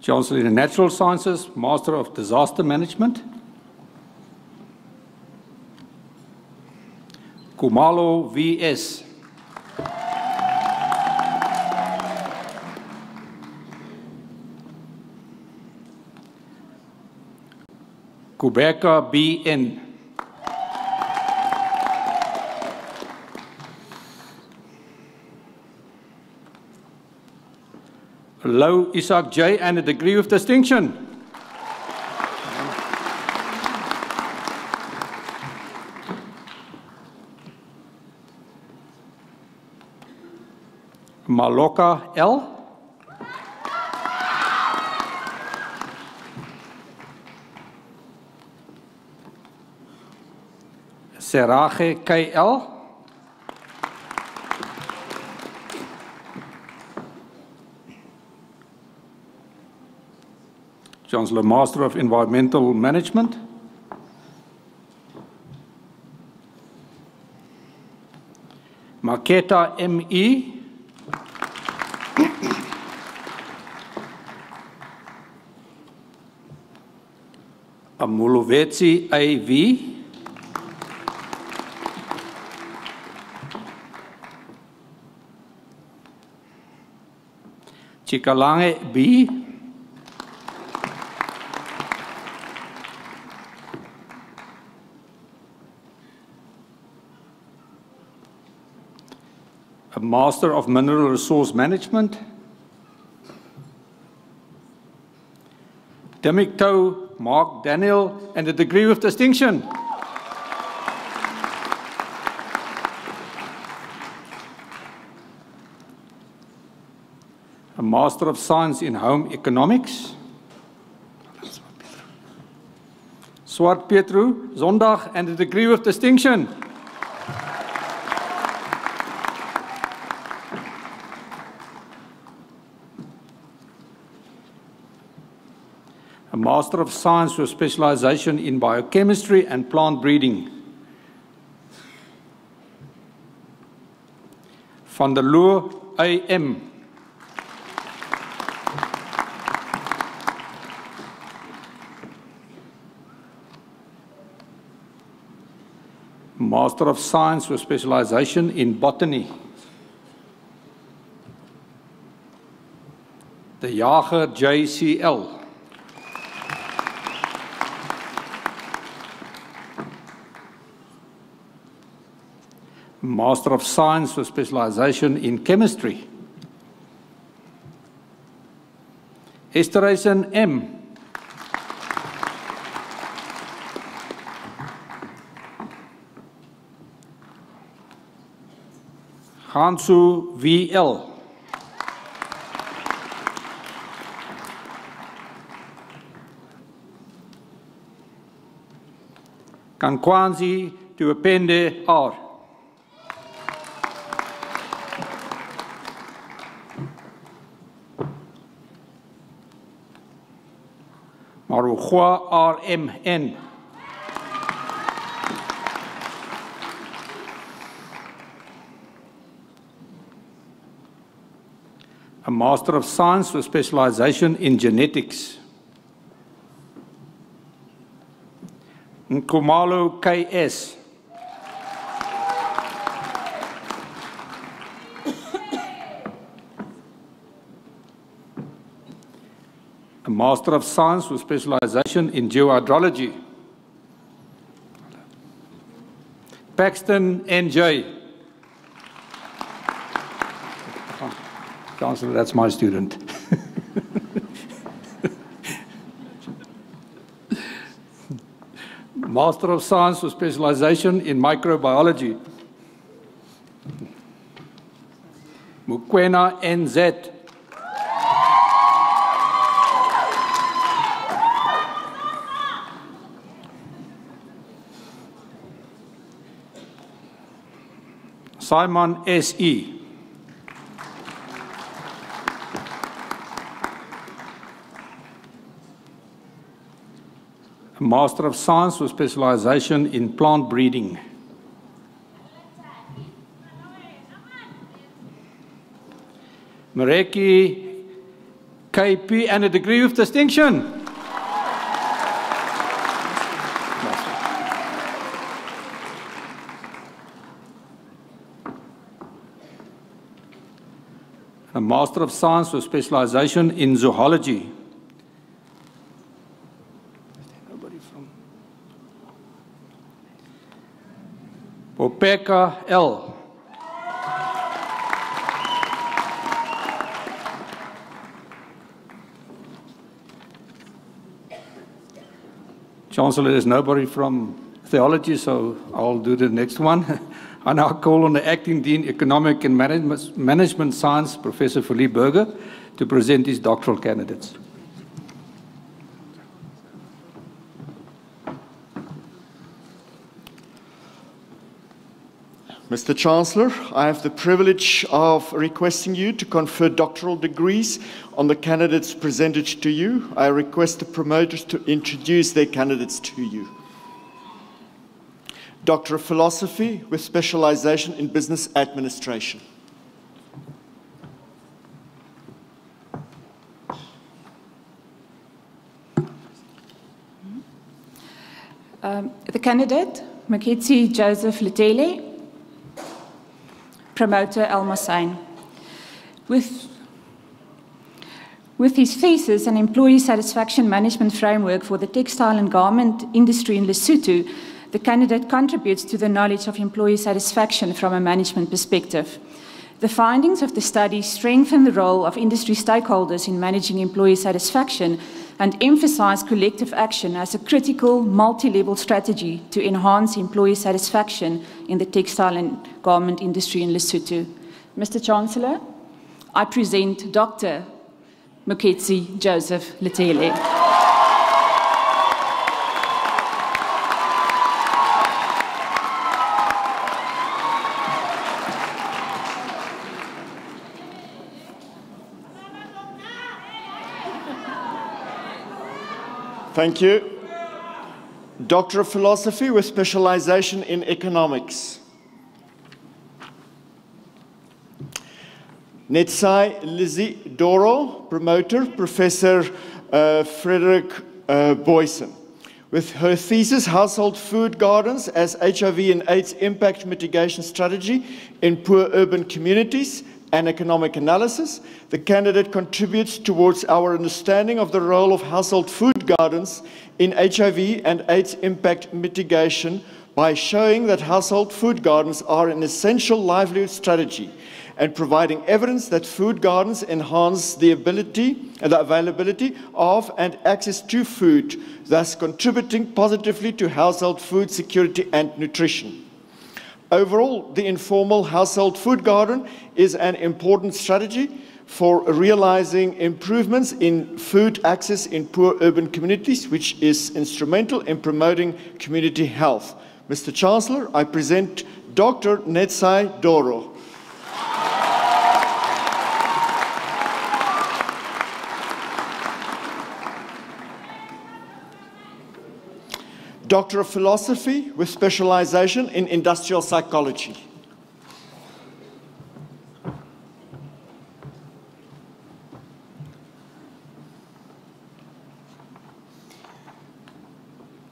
Chancellor in the Natural Sciences, Master of Disaster Management. Kumalo V.S. Kubeka B.N. Lau Isaac J. and a degree of distinction. Maloka L. Serage KL. Chancellor, Master of Environmental Management. Maketa M.E. Amuluvetsi A.V. Chikalange B. A Master of Mineral Resource Management. Demicto Mark Daniel and a degree with distinction. A Master of Science in Home Economics. Swart Petru Zondag and a degree with distinction. A Master of Science with specialization in biochemistry and plant breeding. Van der Loer A.M. Master of Science with specialization in botany. De Jager J.C.L. Master of Science with specialization in chemistry. Esterhuisen M. Hansu V.L. Kankwanzi Tuapende R. Marugua RMN. A Master of Science with specialization in genetics. Nkumalo KS. A Master of Science with specialization in geohydrology. Paxton NJ. Chancellor, that's my student. Master of Science with specialization in microbiology. Mukwena NZ. Simon S.E. A Master of Science with specialization in plant breeding. Mareki KP and a degree of distinction. A Master of Science with specialization in zoology. Opeka L. Chancellor, there's nobody from theology, so I'll do the next one. I now call on the Acting Dean, Economic and Management Science, Professor Philippe Berger, to present his doctoral candidates. Mr. Chancellor, I have the privilege of requesting you to confer doctoral degrees on the candidates presented to you. I request the promoters to introduce their candidates to you. Doctor of Philosophy with specialization in business administration. The candidate, Moketsi Joseph Letele. Promoter Al-Mosain. With his thesis, An Employee Satisfaction Management Framework for the Textile and Garment Industry in Lesotho, the candidate contributes to the knowledge of employee satisfaction from a management perspective. The findings of the study strengthen the role of industry stakeholders in managing employee satisfaction and emphasize collective action as a critical multi-level strategy to enhance employee satisfaction in the textile and garment industry in Lesotho. Mr. Chancellor, I present Dr. Moketsi Joseph Letele. Thank you. Doctor of Philosophy with specialization in economics. Netsai Lizzie Doro, promoter, Professor Frederick Boyson. With her thesis, Household Food Gardens as HIV and AIDS Impact Mitigation Strategy in Poor Urban Communities and Economic Analysis, the candidate contributes towards our understanding of the role of household food gardens in HIV and AIDS impact mitigation by showing that household food gardens are an essential livelihood strategy and providing evidence that food gardens enhance the availability of and access to food, thus contributing positively to household food security and nutrition. Overall, the informal household food garden is an important strategy for realizing improvements in food access in poor urban communities, which is instrumental in promoting community health. Mr. Chancellor, I present Dr. Netsai Doro. Doctor of Philosophy with specialization in industrial psychology.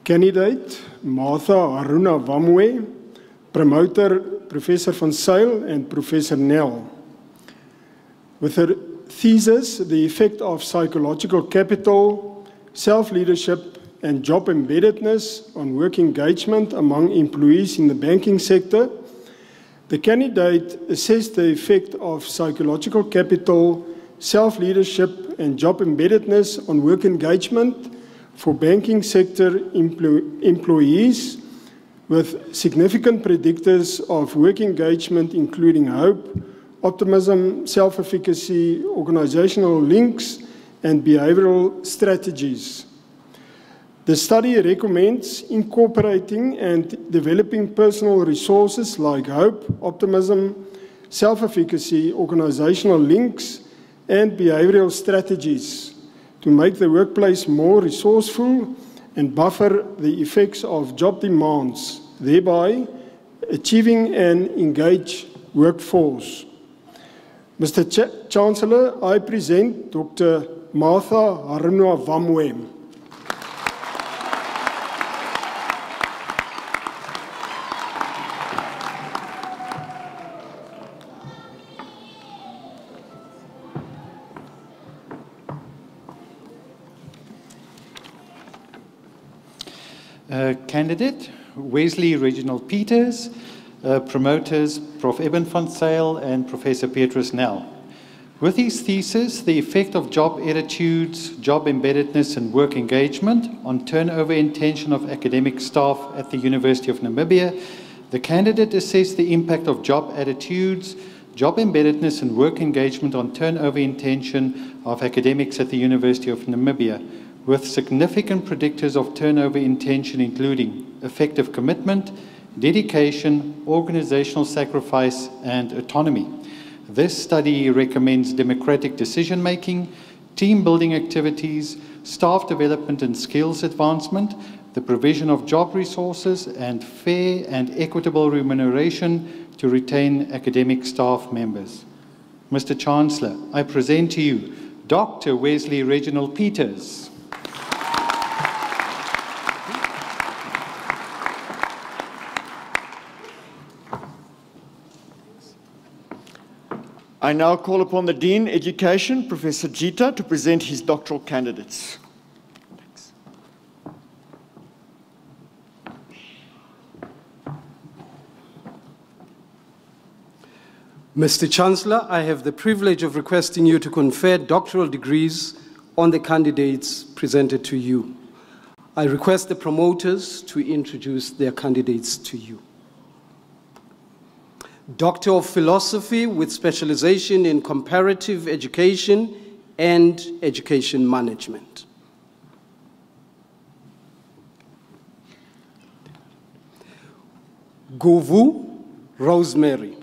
Candidate Martha Haruna Wamwe, promoter Professor van Zyl and Professor Nel. With her thesis, The Effect of Psychological Capital, Self-Leadership and Job Embeddedness on Work Engagement among Employees in the Banking Sector, the candidate assessed the effect of psychological capital, self-leadership and job embeddedness on work engagement for banking sector employees with significant predictors of work engagement including hope, optimism, self-efficacy, organizational links, and behavioral strategies. The study recommends incorporating and developing personal resources like hope, optimism, self-efficacy, organizational links, and behavioral strategies to make the workplace more resourceful and buffer the effects of job demands, thereby achieving an engaged workforce. Mr. Chancellor, I present Dr. Martha Haruna Wamwe. Candidate, Wesley Reginald Peters, promoters, Prof. Eben van Zyl and Professor Petrus Nel. With his thesis, The Effect of Job Attitudes, Job Embeddedness and Work Engagement on Turnover Intention of Academic Staff at the University of Namibia, the candidate assessed the impact of job attitudes, job embeddedness and work engagement on turnover intention of academics at the University of Namibia, with significant predictors of turnover intention including effective commitment, dedication, organizational sacrifice, and autonomy. This study recommends democratic decision-making, team-building activities, staff development and skills advancement, the provision of job resources, and fair and equitable remuneration to retain academic staff members. Mr. Chancellor, I present to you Dr. Wesley Reginald Peters. I now call upon the Dean Education, Professor Jita, to present his doctoral candidates. Thanks. Mr. Chancellor, I have the privilege of requesting you to confer doctoral degrees on the candidates presented to you. I request the promoters to introduce their candidates to you. Doctor of Philosophy with specialization in comparative education and education management. Guvu Rosemary.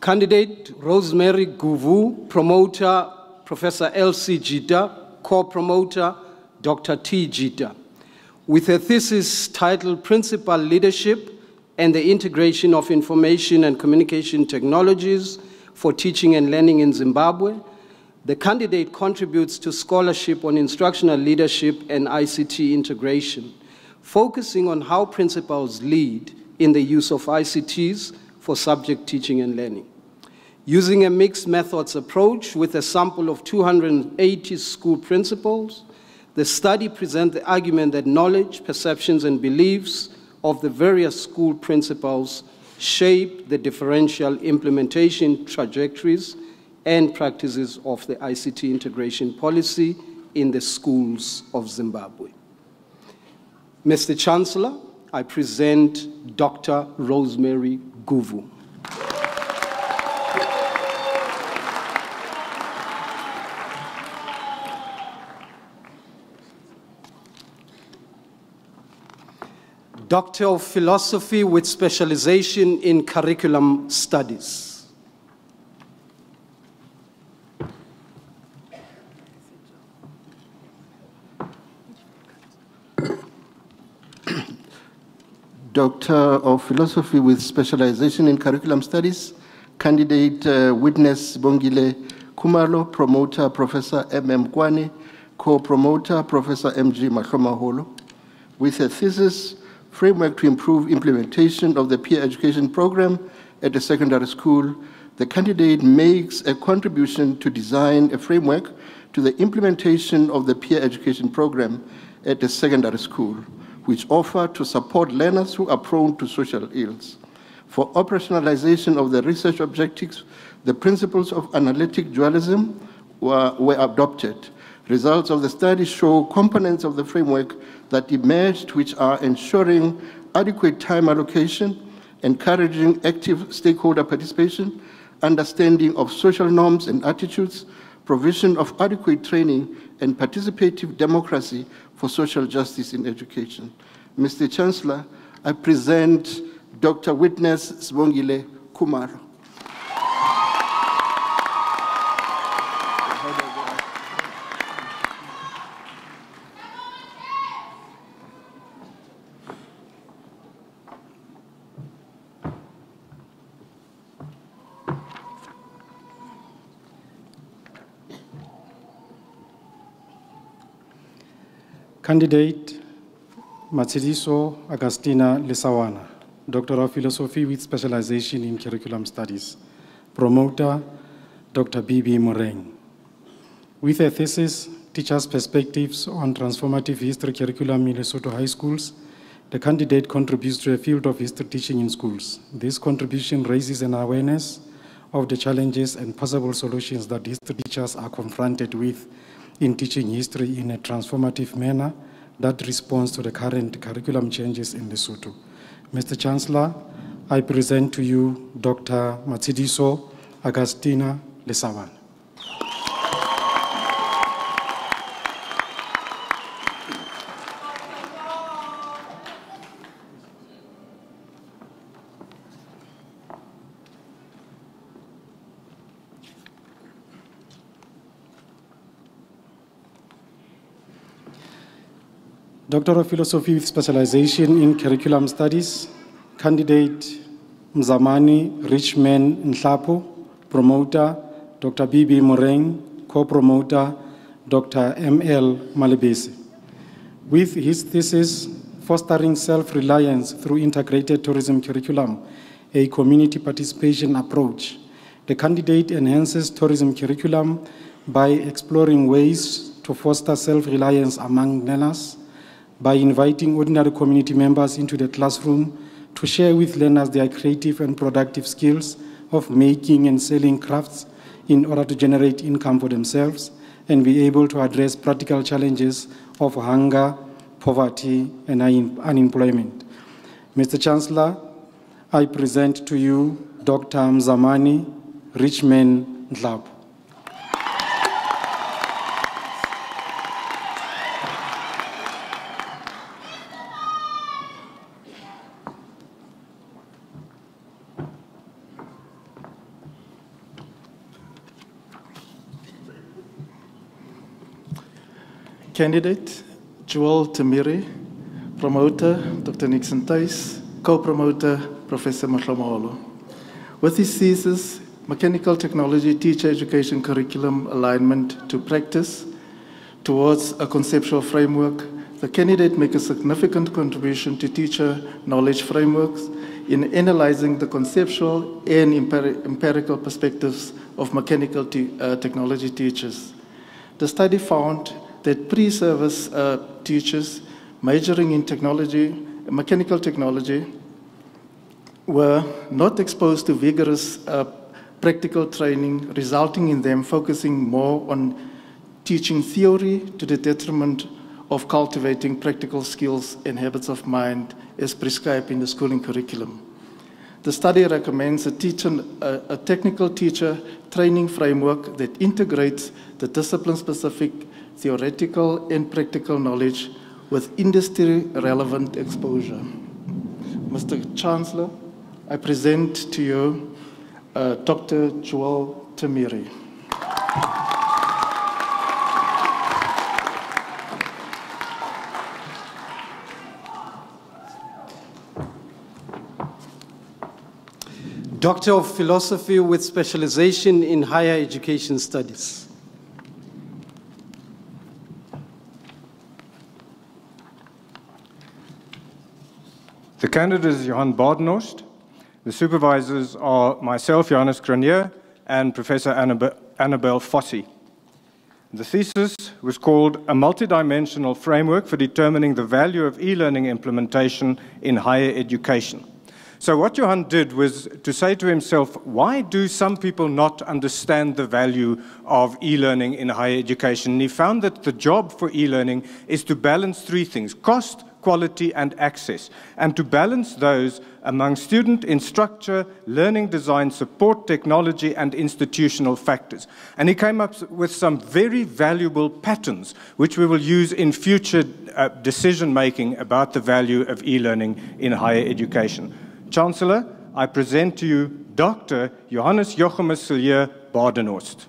Candidate Rosemary Guvu, promoter Professor L.C. Jita, co-promoter Dr. T. Jita, with a thesis titled Principal Leadership and the Integration of Information and Communication Technologies for Teaching and Learning in Zimbabwe. The candidate contributes to scholarship on instructional leadership and ICT integration, focusing on how principals lead in the use of ICTs for subject teaching and learning. Using a mixed methods approach with a sample of 280 school principals, the study presents the argument that knowledge, perceptions, and beliefs of the various school principals shape the differential implementation trajectories and practices of the ICT integration policy in the schools of Zimbabwe. Mr. Chancellor, I present Dr. Rosemary Guvu. Doctor of Philosophy with specialization in curriculum studies. Doctor of Philosophy with specialization in curriculum studies, candidate witness Bongile Kumalo, promoter Professor M.M. Kwane, co-promoter Professor M.G. Mahlomaholo, with a thesis, Framework to Improve Implementation of the Peer Education Program at the Secondary School. The candidate makes a contribution to design a framework to the implementation of the Peer Education Program at the Secondary School, which offer to support learners who are prone to social ills. For operationalization of the research objectives, the principles of analytic dualism were adopted. Results of the study show components of the framework that emerged, which are ensuring adequate time allocation, encouraging active stakeholder participation, understanding of social norms and attitudes, provision of adequate training, and participative democracy for social justice in education. Mr. Chancellor, I present Dr. Witness Sibongile Kumalo. Candidate Matshidiso Agustina Lesawana, Doctor of Philosophy with specialization in curriculum studies. Promoter, Dr. B.B. Moreng. With a thesis, Teachers' Perspectives on Transformative History Curriculum in Lesotho High Schools, the candidate contributes to a field of history teaching in schools. This contribution raises an awareness of the challenges and possible solutions that history teachers are confronted with in teaching history in a transformative manner that responds to the current curriculum changes in Lesotho. Mr. Chancellor, I present to you Dr. Matshidiso Agustina Lesawana. Doctor of Philosophy with specialization in curriculum studies, candidate Mzamani Richman Nhlapo, promoter Dr. B.B. Moreng, co-promoter Dr. M.L. Malebesi. With his thesis, Fostering Self-Reliance Through Integrated Tourism Curriculum, a community participation approach, the candidate enhances tourism curriculum by exploring ways to foster self-reliance among learners, by inviting ordinary community members into the classroom to share with learners their creative and productive skills of making and selling crafts in order to generate income for themselves and be able to address practical challenges of hunger, poverty, and unemployment. Mr. Chancellor, I present to you Dr. Mzamani Richman Nhlapo. Candidate, Joel Temiri, promoter, Dr. Nixon Thijs, co-promoter, Professor Mahlomaholo. With his thesis, Mechanical Technology Teacher Education Curriculum Alignment to Practice towards a conceptual framework, the candidate makes a significant contribution to teacher knowledge frameworks in analyzing the conceptual and empirical perspectives of mechanical technology teachers. The study found that pre-service teachers majoring in mechanical technology, were not exposed to vigorous practical training, resulting in them focusing more on teaching theory to the detriment of cultivating practical skills and habits of mind as prescribed in the schooling curriculum. The study recommends a technical teacher training framework that integrates the discipline-specific theoretical and practical knowledge with industry-relevant exposure. Mr. Chancellor, I present to you Dr. Joel Tamiri. Doctor of Philosophy with specialization in higher education studies. The candidate is Johan Badenhorst. The supervisors are myself, Johannes Granier, and Professor Annabelle Fossey. The thesis was called A Multidimensional Framework for Determining the Value of E-Learning Implementation in Higher Education. So what Johan did was to say to himself, why do some people not understand the value of e-learning in higher education? And he found that the job for e-learning is to balance three things: cost, quality, and access, and to balance those among student, instructor, learning design, support, technology, and institutional factors. And he came up with some very valuable patterns, which we will use in future decision-making about the value of e-learning in higher education. Chancellor, I present to you Dr. Johannes Jochemus Silje Badenhorst.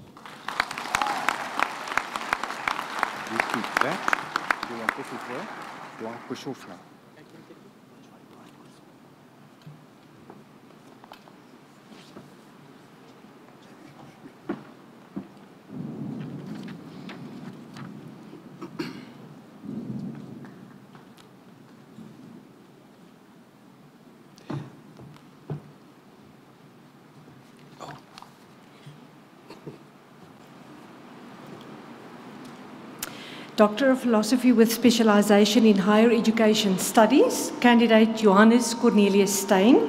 Doctor of Philosophy with specialization in higher education studies, candidate Johannes Cornelius Steyn.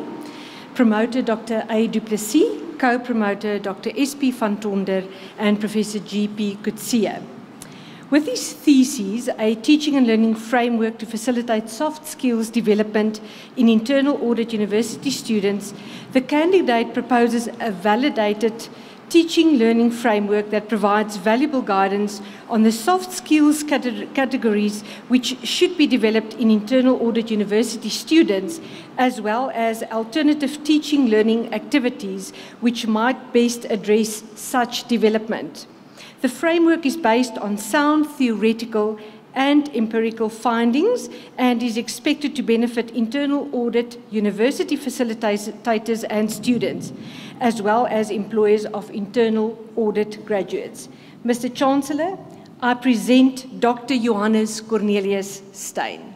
Promoter Dr. A. Duplessis, co-promoter Dr. S.P. van Tonder and Professor G.P. Kutsia. With these theses, a teaching and learning framework to facilitate soft skills development in internal audit university students, the candidate proposes a validated teaching learning framework that provides valuable guidance on the soft skills categories which should be developed in internal audit university students, as well as alternative teaching learning activities which might best address such development. The framework is based on sound theoretical and empirical findings and is expected to benefit internal audit university facilitators and students, as well as employers of internal audit graduates. Mr. Chancellor, I present Dr. Johannes Cornelius Steyn.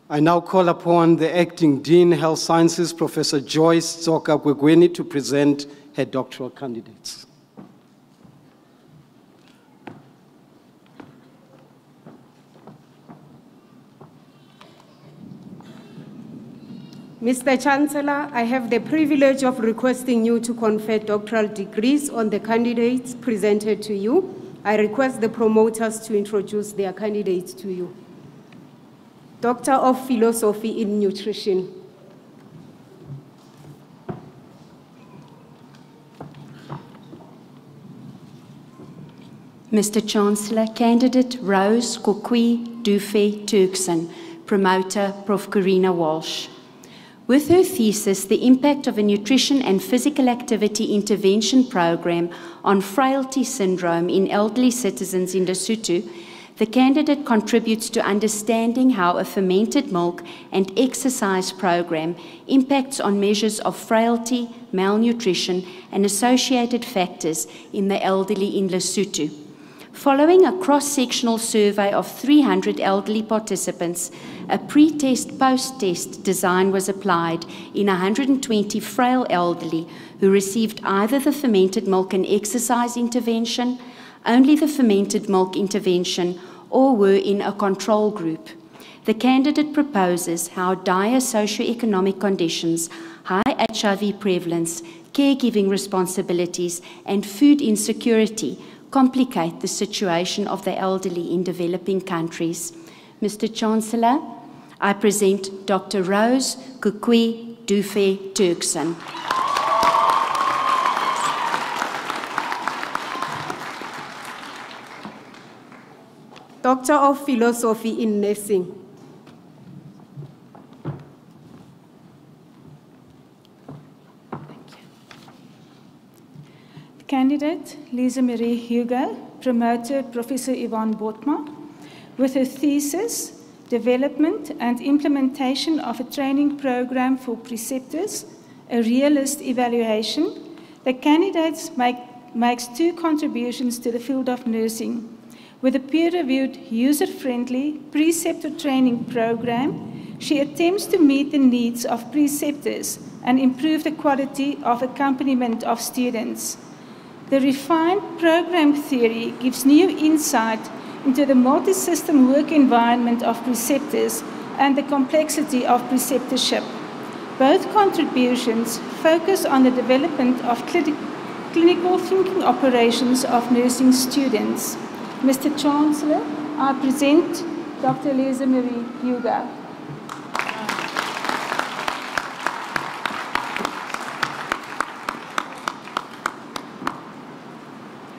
I now call upon the Acting Dean, Health Sciences, Professor Joyce Tsoka Gwegweni, to present her doctoral candidates. Mr. Chancellor, I have the privilege of requesting you to confer doctoral degrees on the candidates presented to you. I request the promoters to introduce their candidates to you. Doctor of Philosophy in Nutrition. Mr. Chancellor, candidate Rose Kokwi Dufe Turkson, promoter Prof. Karina Walsh. With her thesis, The Impact of a Nutrition and Physical Activity Intervention Program on Frailty Syndrome in Elderly Citizens in Lesotho, the candidate contributes to understanding how a fermented milk and exercise program impacts on measures of frailty, malnutrition, and associated factors in the elderly in Lesotho. Following a cross-sectional survey of 300 elderly participants, a pre-test, post-test design was applied in 120 frail elderly who received either the fermented milk and exercise intervention, only the fermented milk intervention, or were in a control group. The candidate proposes how dire socioeconomic conditions, high HIV prevalence, caregiving responsibilities, and food insecurity complicate the situation of the elderly in developing countries. Mr. Chancellor, I present Dr. Rose Kukwi Dufe Turkson. Doctor of Philosophy in Nursing. Candidate Lisa Marie Hugo, promoter Professor Yvonne Botma, with her thesis, Development and Implementation of a Training Program for Preceptors, a Realist Evaluation, the candidate makes two contributions to the field of nursing. With a peer-reviewed, user-friendly preceptor training program, she attempts to meet the needs of preceptors and improve the quality of accompaniment of students. The refined program theory gives new insight into the multi-system work environment of preceptors and the complexity of preceptorship. Both contributions focus on the development of clinical thinking operations of nursing students. Mr. Chancellor, I present Dr. Lisa Marie Hugo.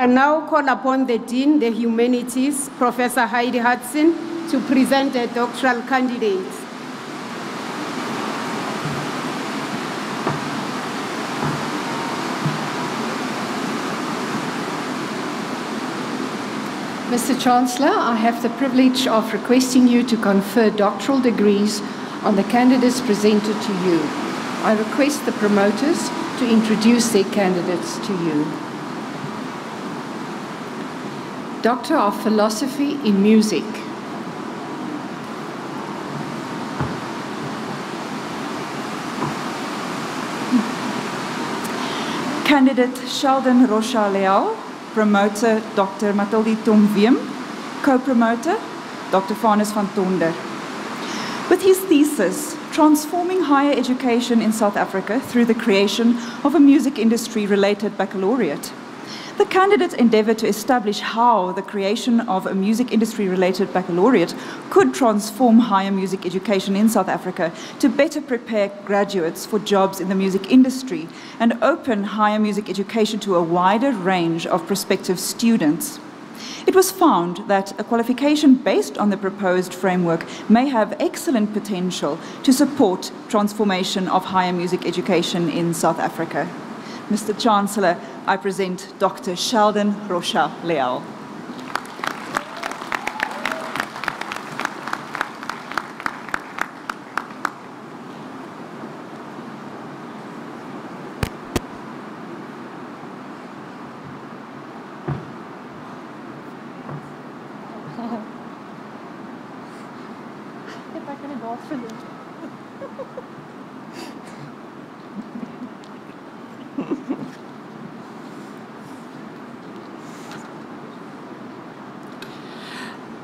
I now call upon the Dean, the Humanities, Professor Heidi Hudson, to present a doctoral candidate. Mr. Chancellor, I have the privilege of requesting you to confer doctoral degrees on the candidates presented to you. I request the promoters to introduce their candidates to you. Doctor of Philosophy in Music. Candidate Sheldon Rocha-Leal, promoter Dr. Matilde Tom-Wiem, co-promoter Dr. Vanus van Tonder. With his thesis, Transforming Higher Education in South Africa through the Creation of a Music Industry-Related Baccalaureate, the candidate endeavored to establish how the creation of a music industry-related baccalaureate could transform higher music education in South Africa to better prepare graduates for jobs in the music industry and open higher music education to a wider range of prospective students. It was found that a qualification based on the proposed framework may have excellent potential to support transformation of higher music education in South Africa. Mr. Chancellor, I present Dr. Sheldon Rocha-Leal.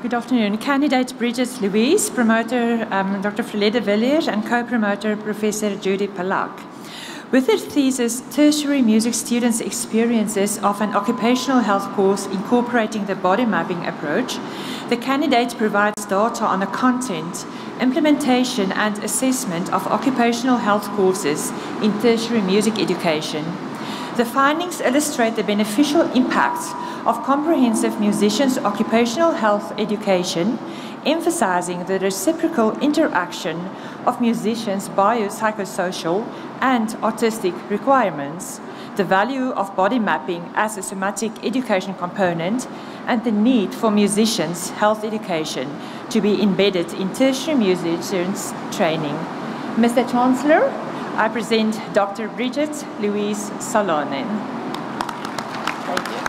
Good afternoon. Candidate Bridget Louise, promoter Dr. Fleur de Villiers, and co-promoter Professor Judy Palak. With their thesis, Tertiary Music Students' Experiences of an Occupational Health Course Incorporating the Body Mapping Approach, the candidate provides data on the content, implementation and assessment of occupational health courses in tertiary music education. The findings illustrate the beneficial impacts of comprehensive musicians' occupational health education, emphasizing the reciprocal interaction of musicians' biopsychosocial and artistic requirements, the value of body mapping as a somatic education component, and the need for musicians' health education to be embedded in tertiary musicians' training. Mr. Chancellor, I present Dr. Bridget Louise Salonen. Thank you.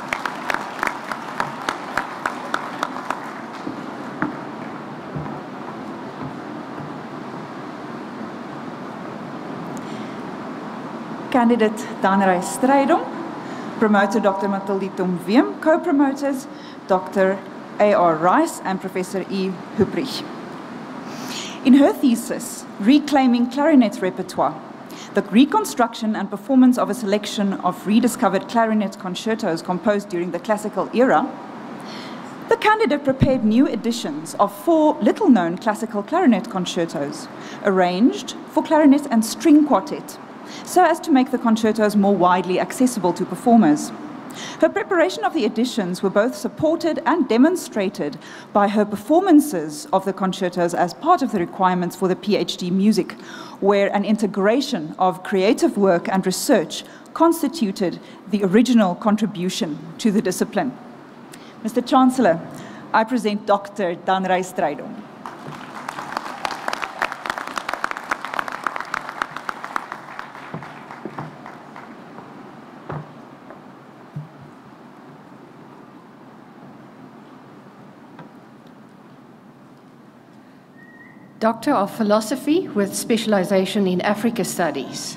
Candidate Danrey Strydom, promoter Dr. Matilde Tom-Wiem, co-promoters Dr. A.R. Rice and Professor E. Huprich. In her thesis, Reclaiming Clarinet's Repertoire, the reconstruction and performance of a selection of rediscovered clarinet concertos composed during the classical era, the candidate prepared new editions of 4 little-known classical clarinet concertos, arranged for clarinet and string quartet, so as to make the concertos more widely accessible to performers. Her preparation of the editions were both supported and demonstrated by her performances of the concertos as part of the requirements for the PhD music, where an integration of creative work and research constituted the original contribution to the discipline. Mr. Chancellor, I present Dr. Danrey Strydom. Doctor of Philosophy with specialization in Africa Studies.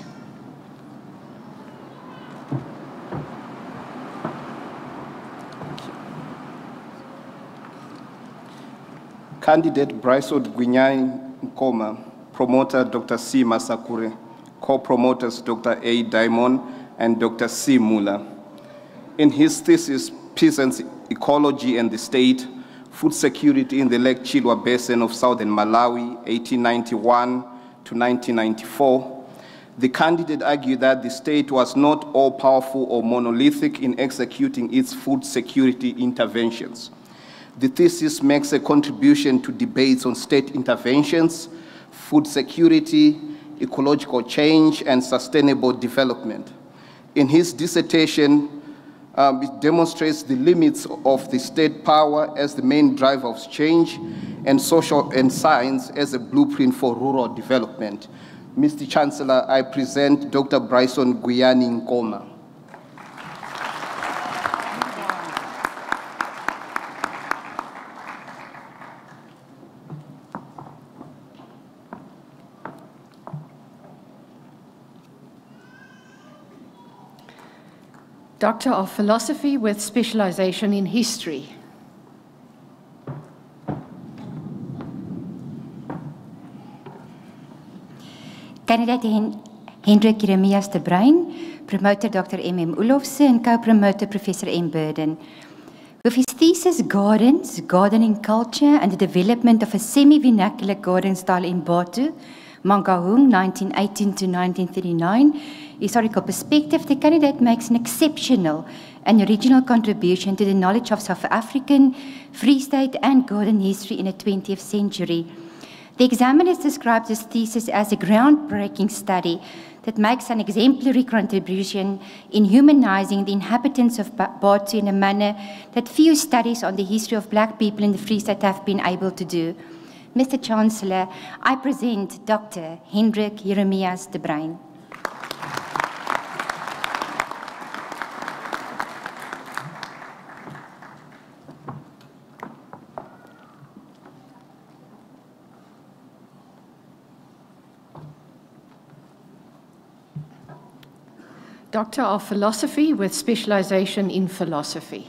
Candidate Bryson Gwinyai Nkoma, promoter Dr. C. Masakure, co-promoters Dr. A. Daimon and Dr. C. Muller. In his thesis, Peace and Ecology and the State, Food Security in the Lake Chilwa Basin of Southern Malawi, 1891 to 1994, the candidate argued that the state was not all-powerful or monolithic in executing its food security interventions. The thesis makes a contribution to debates on state interventions, food security, ecological change, and sustainable development. In his dissertation, it demonstrates the limits of the state power as the main driver of change and social and science as a blueprint for rural development. Mr. Chancellor, I present Dr. Bryson Gwinyai Nkoma. Doctor of Philosophy with specialization in History. Candidate Hendrik Jeremias de Bruin, promoter Dr. M.M. Olofse and co-promoter Professor M. Burden. With his thesis Gardens, Gardening Culture and the Development of a Semi-Vernacular Garden Style in Batu, Mangaung, 1918 to 1939, Historical Perspective, the candidate makes an exceptional and original contribution to the knowledge of South African, Free State and garden history in the 20th century. The examiners described this thesis as a groundbreaking study that makes an exemplary contribution in humanizing the inhabitants of Batu in a manner that few studies on the history of black people in the Free State have been able to do. Mr. Chancellor, I present Dr. Hendrik Jeremias de Bruin. Doctor of Philosophy with specialization in Philosophy.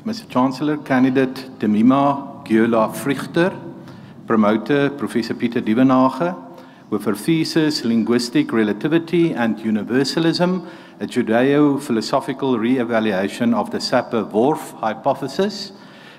Mr. Chancellor, candidate Temima Gyola Vruchter, promoter Professor Pieter Dievenage, with her thesis Linguistic Relativity and Universalism, a Judeo-philosophical re-evaluation of the Sapir-Whorf hypothesis.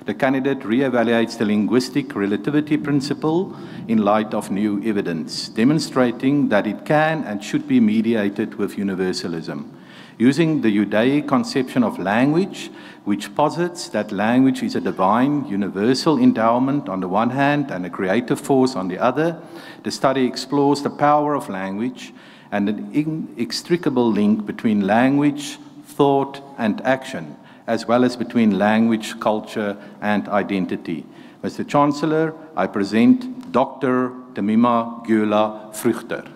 The candidate re-evaluates the linguistic relativity principle in light of new evidence, demonstrating that it can and should be mediated with universalism. Using the Judaic conception of language, which posits that language is a divine, universal endowment on the one hand and a creative force on the other, the study explores the power of language and an inextricable link between language, thought, and action, as well as between language, culture, and identity. Mr. Chancellor, I present Dr. Temima Gyola Vruchter.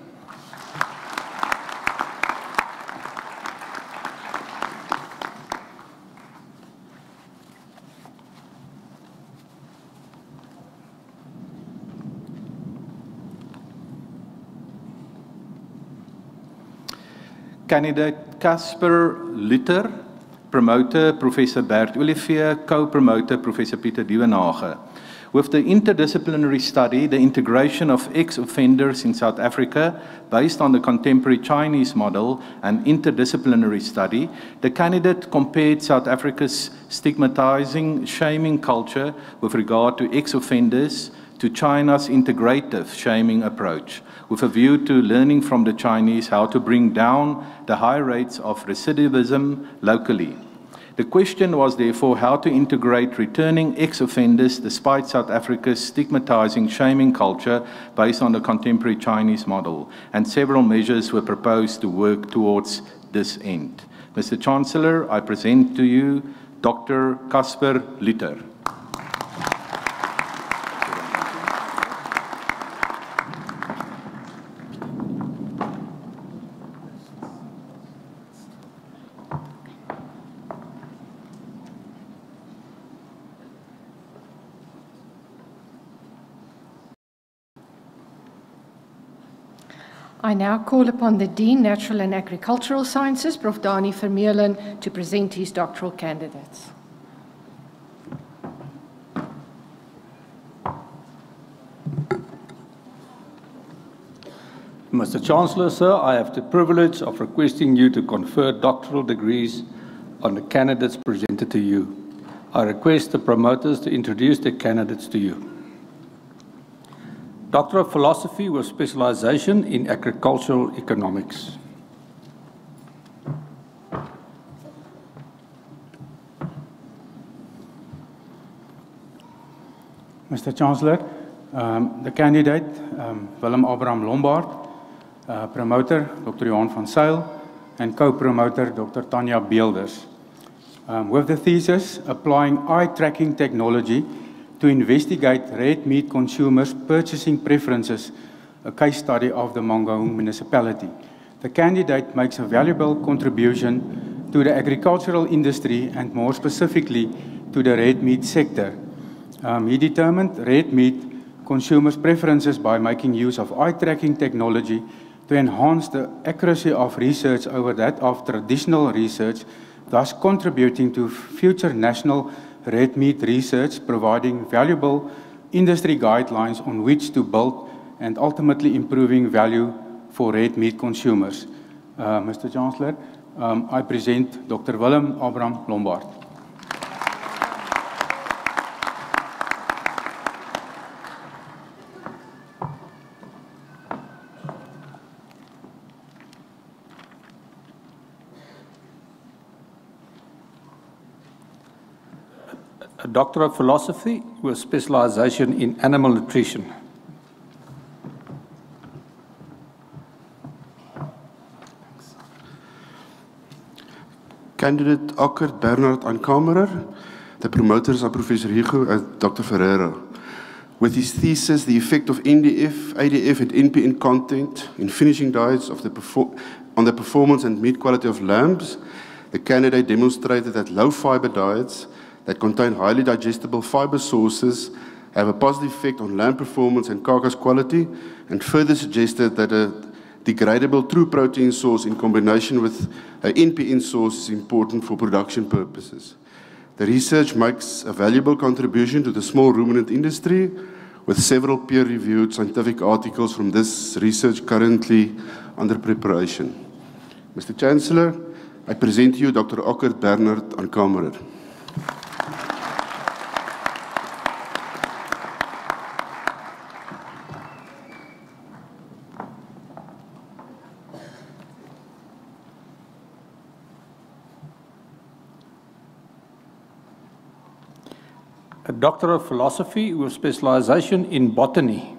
Candidate Casper Luther, promoter Professor Bert Olivier, co-promoter Professor Pieter Dievenage. With the interdisciplinary study, the integration of ex-offenders in South Africa based on the contemporary Chinese model and interdisciplinary study, the candidate compared South Africa's stigmatizing, shaming culture with regard to ex-offenders to China's integrative shaming approach, with a view to learning from the Chinese how to bring down the high rates of recidivism locally. The question was therefore how to integrate returning ex-offenders despite South Africa's stigmatizing, shaming culture based on the contemporary Chinese model, and several measures were proposed to work towards this end. Mr. Chancellor, I present to you Dr. Casper Luther. I now call upon the Dean, Natural and Agricultural Sciences, Prof. Dani Vermeulen, to present his doctoral candidates. Mr. Chancellor, sir, I have the privilege of requesting you to confer doctoral degrees on the candidates presented to you. I request the promoters to introduce the candidates to you. Doctor of Philosophy with specialization in agricultural economics. Mr. Chancellor, the candidate, Willem Abraham Lombard, promoter, Dr. Johan van Zyl, and co-promoter, Dr. Tanya Beelders. With the thesis, applying eye tracking technology to investigate red meat consumers' purchasing preferences, a case study of the Mangaung municipality. The candidate makes a valuable contribution to the agricultural industry and more specifically to the red meat sector. He determined red meat consumers' preferences by making use of eye tracking technology to enhance the accuracy of research over that of traditional research, thus contributing to future national red meat research, providing valuable industry guidelines on which to build and ultimately improving value for red meat consumers. Mr. Chancellor, I present Dr. Willem Abraham Lombard. A Doctor of Philosophy with specialization in animal nutrition. Candidate Akkert Bernard Ankamerer. The promoters are Professor Hugo and Dr. Ferreira. With his thesis, The Effect of NDF, ADF and NPN Content in Finishing Diets of on the Performance and Meat Quality of Lambs, the candidate demonstrated that low-fiber diets that contain highly digestible fiber sources have a positive effect on lamb performance and carcass quality, and further suggested that a degradable true protein source in combination with an NPN source is important for production purposes. The research makes a valuable contribution to the small ruminant industry, with several peer-reviewed scientific articles from this research currently under preparation. Mr. Chancellor, I present to you Dr. Akkert Bernard Ankamerer. A Doctor of Philosophy with specialization in botany.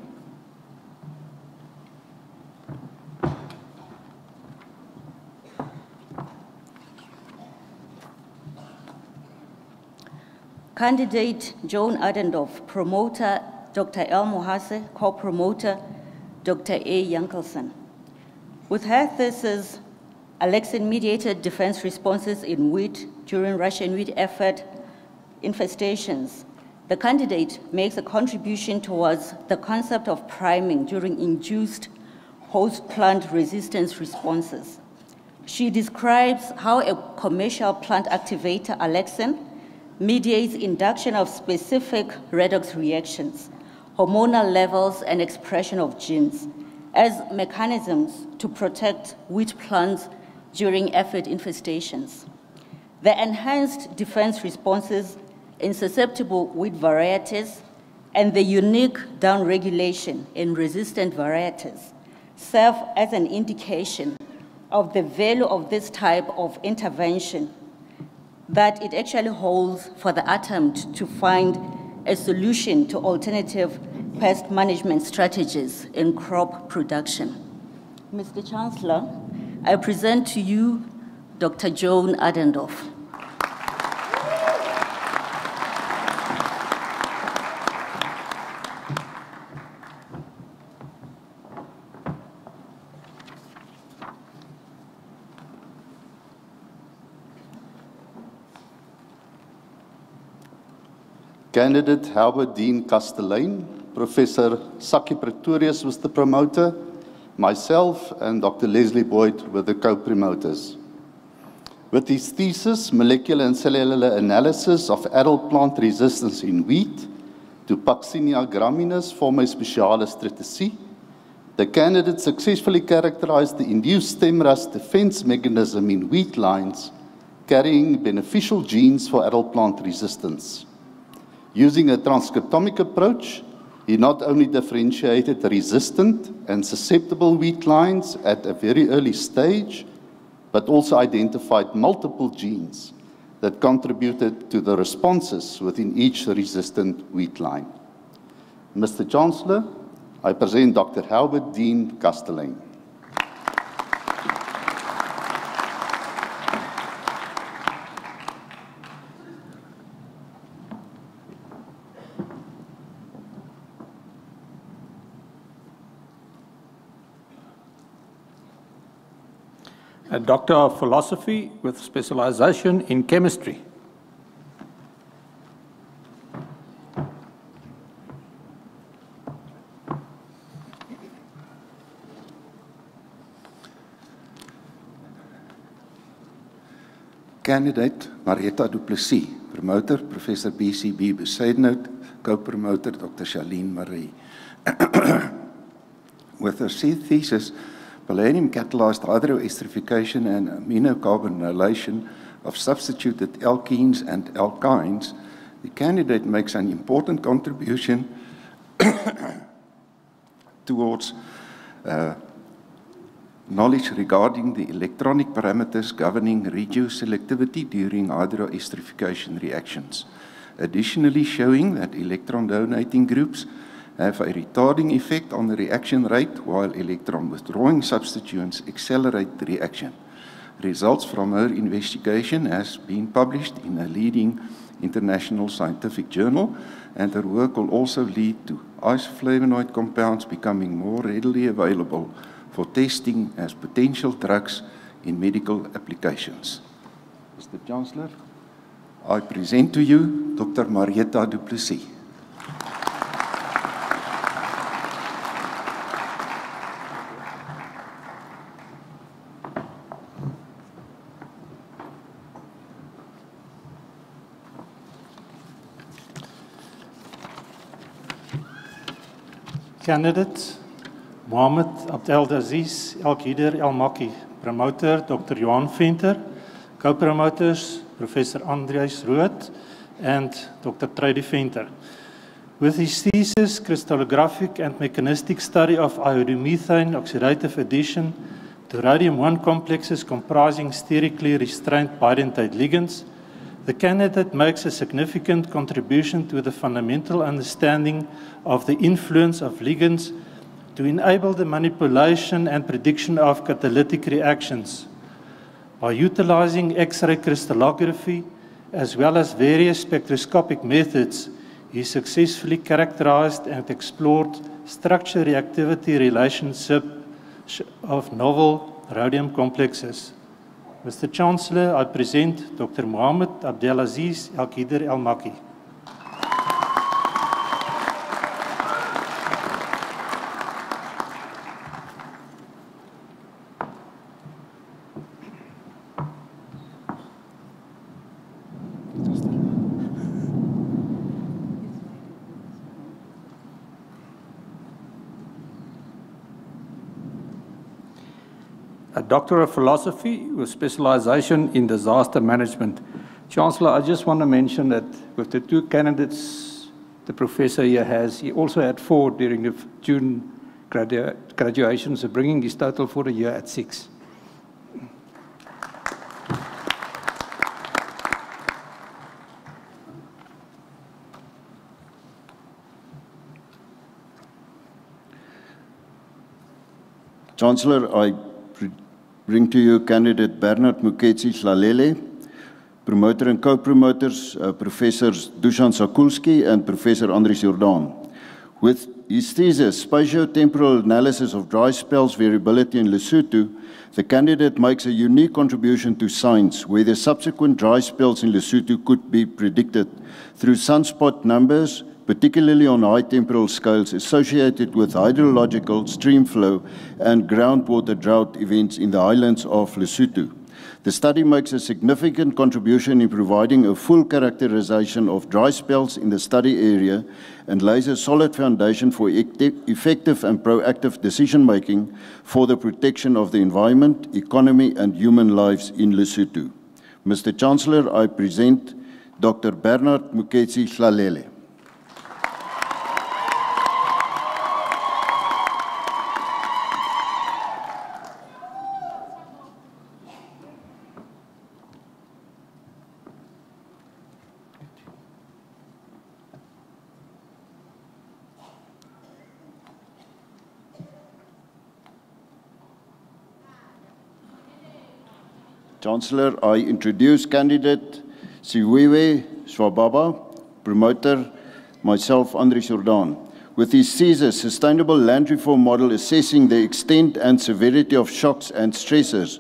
Candidate Joan Adendorf, promoter Dr. El Mohase, co-promoter Dr. A. Yankelson. With her thesis, Alexin-mediated defense responses in wheat during Russian wheat effort infestations, the candidate makes a contribution towards the concept of priming during induced host plant resistance responses. She describes how a commercial plant activator, alexin, mediates induction of specific redox reactions, hormonal levels, and expression of genes as mechanisms to protect wheat plants during aphid infestations. The enhanced defense responses in susceptible wheat varieties and the unique downregulation in resistant varieties serve as an indication of the value of this type of intervention that it actually holds for the attempt to find a solution to alternative pest management strategies in crop production. Mr. Chancellor, I present to you Dr. Joan Adendorf. Candidate Howard Dean Castellane, Professor Saki Pretorius was the promoter, myself and Dr. Leslie Boyd were the co-promoters. With his thesis, Molecular and Cellular Analysis of Adult Plant Resistance in Wheat to Puccinia graminis Forma Specialis Stratici, the candidate successfully characterized the induced stem rust defense mechanism in wheat lines carrying beneficial genes for adult plant resistance. Using a transcriptomic approach, he not only differentiated resistant and susceptible wheat lines at a very early stage, but also identified multiple genes that contributed to the responses within each resistant wheat line. Mr. Chancellor, I present Dr. Howard Dean Castellane. A Doctor of Philosophy with specialization in chemistry. Candidate Marietta du Plessis, promoter Professor BCB Besaidnout, co-promoter Dr. Charlene Marie. With her thesis, Palladium catalyzed hydroesterification and aminocarbonylation of substituted alkenes and alkynes, the candidate makes an important contribution towards knowledge regarding the electronic parameters governing regioselectivity during hydroesterification reactions. Additionally, showing that electron donating groups have a retarding effect on the reaction rate, while electron withdrawing substituents accelerate the reaction. Results from her investigation has been published in a leading international scientific journal, and her work will also lead to isoflavonoid compounds becoming more readily available for testing as potential drugs in medical applications. Mr. Chancellor, I present to you Dr. Marietta du Plessis. Candidates Mohammed Abdelaziz El-Gider El-Maki, promoter Dr. Johan Venter, co-promoters Professor Andreas Rood and Dr. Trudy Venter. With his thesis, Crystallographic and Mechanistic Study of Iodomethane Oxidative Addition to Radium-1 complexes comprising sterically restrained bidentate ligands, the candidate makes a significant contribution to the fundamental understanding of the influence of ligands to enable the manipulation and prediction of catalytic reactions. By utilizing X-ray crystallography as well as various spectroscopic methods, he successfully characterized and explored structure-reactivity relationship of novel rhodium complexes. Mr. Chancellor, I present Dr. Mohammed Abdelaziz El-Gider El-Maki. Doctor of Philosophy with specialization in disaster management. Chancellor, I just want to mention that with the 2 candidates the professor here has, he also had 4 during the June graduation, so bringing his total for the year at 6. Chancellor, I bring to you candidate Bernard Muketsi Hlalele, promoter and co-promoters, Professors Dusan Sakulski and Professor Andries Jordan. With his thesis, Spatio-Temporal Analysis of Dry Spells Variability in Lesotho, the candidate makes a unique contribution to science, where the subsequent dry spells in Lesotho could be predicted through sunspot numbers, particularly on high temporal scales associated with hydrological stream flow and groundwater drought events in the highlands of Lesotho. The study makes a significant contribution in providing a full characterization of dry spells in the study area and lays a solid foundation for effective and proactive decision-making for the protection of the environment, economy, and human lives in Lesotho. Mr. Chancellor, I present Dr. Bernard Muketsi Hlalele. Chancellor, I introduce candidate Siwewe Swababa, promoter, myself, Andries Jordan. With his thesis, Sustainable Land Reform Model Assessing the Extent and Severity of Shocks and Stressors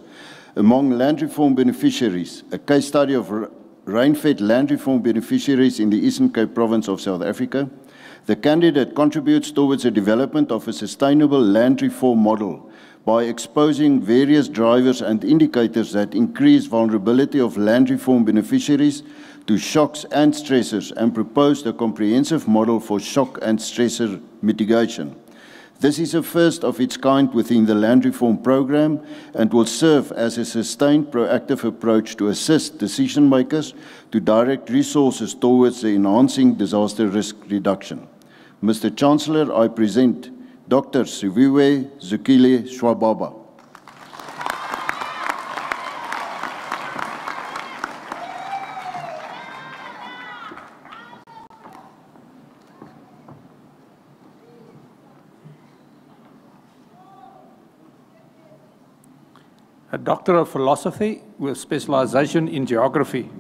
among Land Reform Beneficiaries, a case study of rain-fed land reform beneficiaries in the Eastern Cape Province of South Africa, the candidate contributes towards the development of a sustainable land reform model by exposing various drivers and indicators that increase vulnerability of land reform beneficiaries to shocks and stressors, and proposed a comprehensive model for shock and stressor mitigation. This is a first of its kind within the land reform program and will serve as a sustained proactive approach to assist decision makers to direct resources towards the enhancing disaster risk reduction. Mr. Chancellor, I present Dr. Siwewe Zukile Swababa. A Doctor of Philosophy with specialization in geography.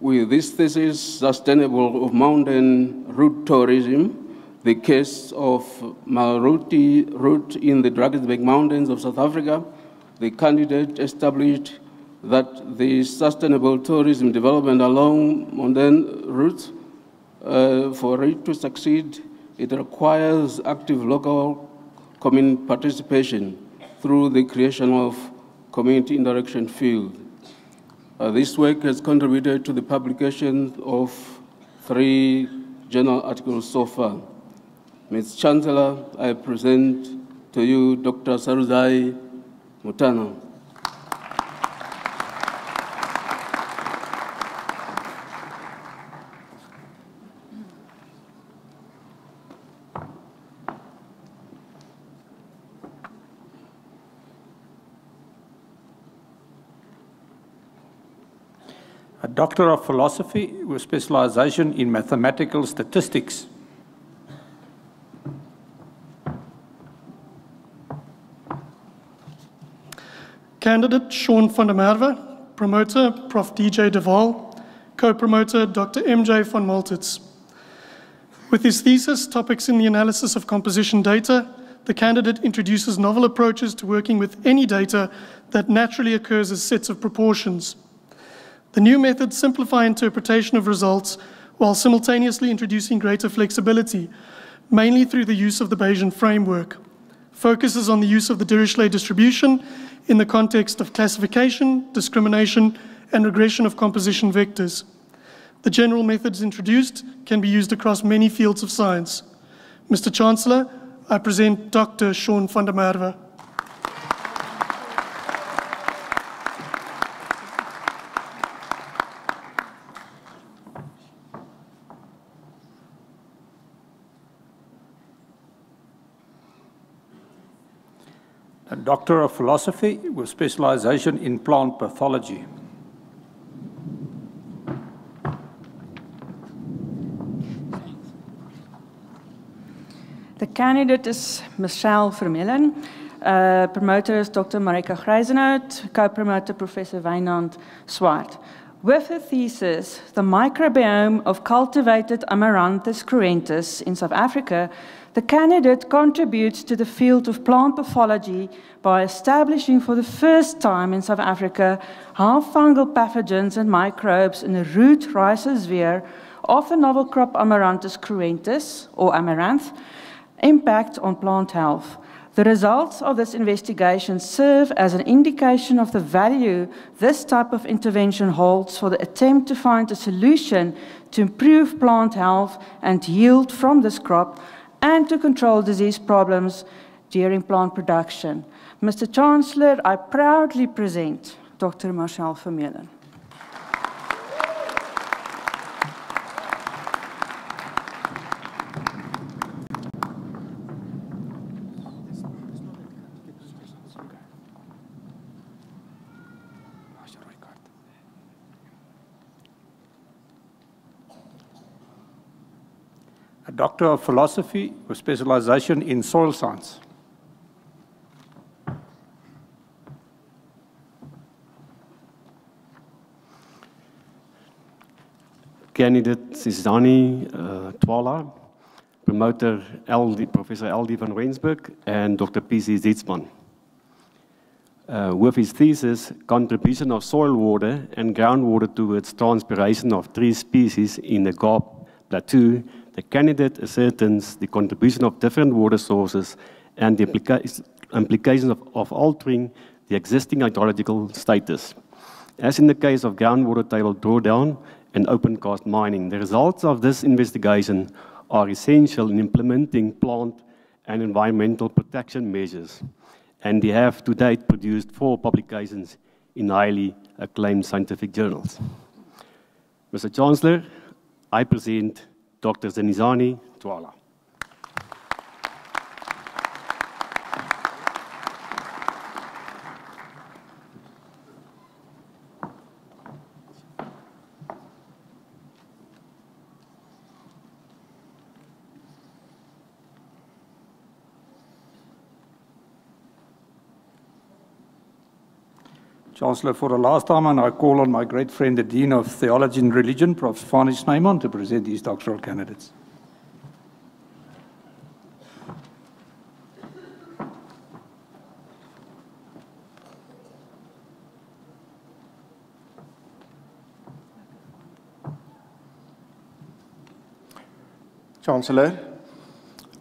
With this thesis, Sustainable of Mountain Route Tourism, the case of Maruti route in the Drakensberg Mountains of South Africa, the candidate established that the sustainable tourism development along mountain routes, for it to succeed, it requires active local community participation through the creation of community interaction field. This work has contributed to the publication of 3 journal articles so far. Ms. Chancellor, I present to you Dr. Saruzai Mutana. A Doctor of Philosophy with specialization in mathematical statistics. Candidate Sean van der Merwe, promoter Prof. DJ de Waal, co-promoter Dr. MJ van Maltitz. With his thesis, Topics in the Analysis of Composition Data, the candidate introduces novel approaches to working with any data that naturally occurs as sets of proportions. The new methods simplify interpretation of results while simultaneously introducing greater flexibility, mainly through the use of the Bayesian framework. Focuses on the use of the Dirichlet distribution in the context of classification, discrimination, and regression of composition vectors. The general methods introduced can be used across many fields of science. Mr. Chancellor, I present Dr. Sean van der Merwe. A Doctor of Philosophy with specialization in plant pathology. The candidate is Michelle Vermeulen. Promoter is Dr. Marika Grijzenhout, co-promoter Professor Wynand Swart. With her thesis, The Microbiome of Cultivated Amaranthus cruentus in South Africa, the candidate contributes to the field of plant pathology by establishing for the first time in South Africa how fungal pathogens and microbes in the root rhizosphere of the novel crop Amaranthus cruentus, or amaranth, impact on plant health. The results of this investigation serve as an indication of the value this type of intervention holds for the attempt to find a solution to improve plant health and yield from this crop and to control disease problems during plant production. Mr. Chancellor, I proudly present Dr. Michelle Vermeulen. A Doctor of Philosophy with specialization in soil science. Candidate Sizani Twala, promoter Professor L.D. van Rensburg, and Dr. P.C. Zitzman. With his thesis, Contribution of Soil Water and Groundwater towards Transpiration of Tree Species in the Kaap Plateau, the candidate ascertains the contribution of different water sources and the implications of altering the existing hydrological status. As in the case of groundwater table drawdown and open-cast mining, the results of this investigation are essential in implementing plant and environmental protection measures, and they have to date produced 4 publications in highly acclaimed scientific journals. Mr. Chancellor, I present Dr. Zenizani Twala. Chancellor, for the last time, and I call on my great friend, the Dean of Theology and Religion, Prof. Fani Snyman, to present these doctoral candidates. Chancellor,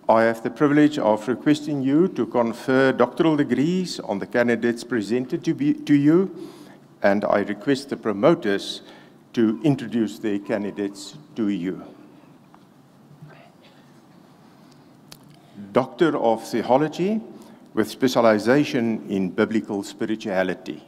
I have the privilege of requesting you to confer doctoral degrees on the candidates presented to you, and I request the promoters to introduce their candidates to you. Doctor of Theology with specialization in biblical spirituality.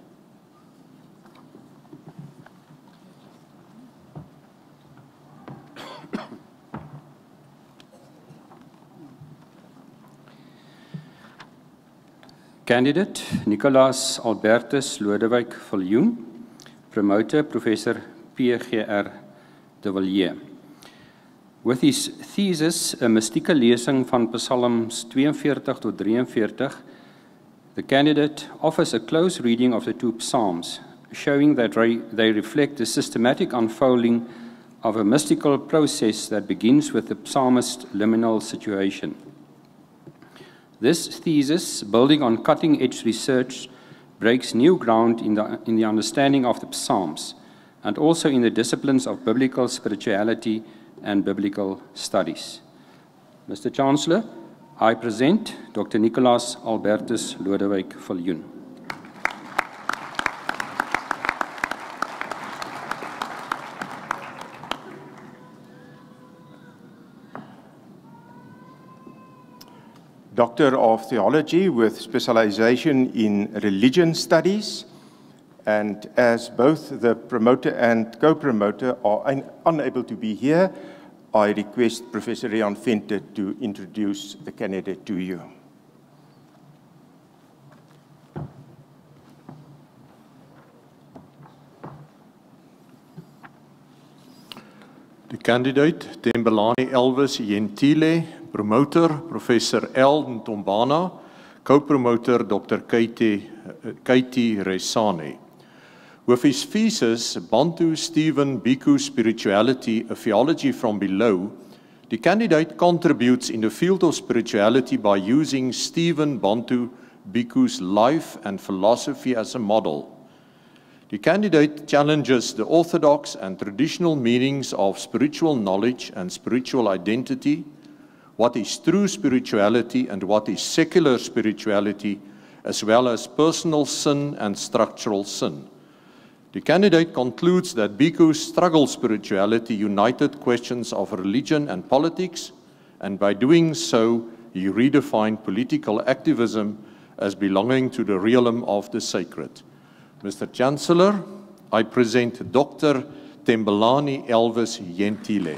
Candidate Nicolaas Albertus Lodewyk Viljoen, promoter Professor P.G.R. de Villiers. With his thesis, 'n mystieke lesing van Psalms 42 tot 43, the candidate offers a close reading of the 2 Psalms, showing that they reflect the systematic unfolding of a mystical process that begins with the psalmist's liminal situation. This thesis, building on cutting-edge research, breaks new ground in the understanding of the Psalms and also in the disciplines of biblical spirituality and biblical studies. Mr. Chancellor, I present Dr. Nicolaas Albertus Lodewyk Viljoen. Doctor of Theology with specialization in religion studies. And as both the promoter and co-promoter are unable to be here, I request Professor Rian Venter to introduce the candidate to you. The candidate, Tembelani Elvis Gentile, promoter, Professor L. Ntombana, co-promoter, Dr. Katie Resane. With his thesis, Bantu Stephen Biko Spirituality, a Theology from Below, the candidate contributes in the field of spirituality by using Stephen Bantu Biko's life and philosophy as a model. The candidate challenges the orthodox and traditional meanings of spiritual knowledge and spiritual identity, what is true spirituality and what is secular spirituality, as well as personal sin and structural sin. The candidate concludes that Biko's struggle spirituality united questions of religion and politics, and by doing so, he redefined political activism as belonging to the realm of the sacred. Mr. Chancellor, I present Dr. Tembelani Elvis Gentile.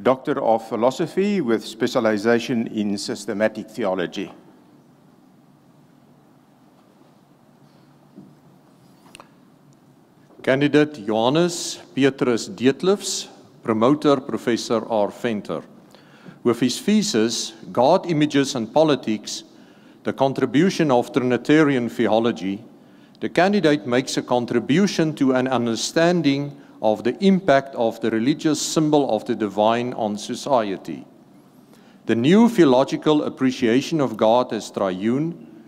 Doctor of Philosophy with specialization in systematic theology. Candidate Johannes Petrus Deetlefs, promoter Professor R. Venter. With his thesis, God, Images and Politics, the contribution of Trinitarian theology, the candidate makes a contribution to an understanding of the impact of the religious symbol of the divine on society. The new theological appreciation of God as triune,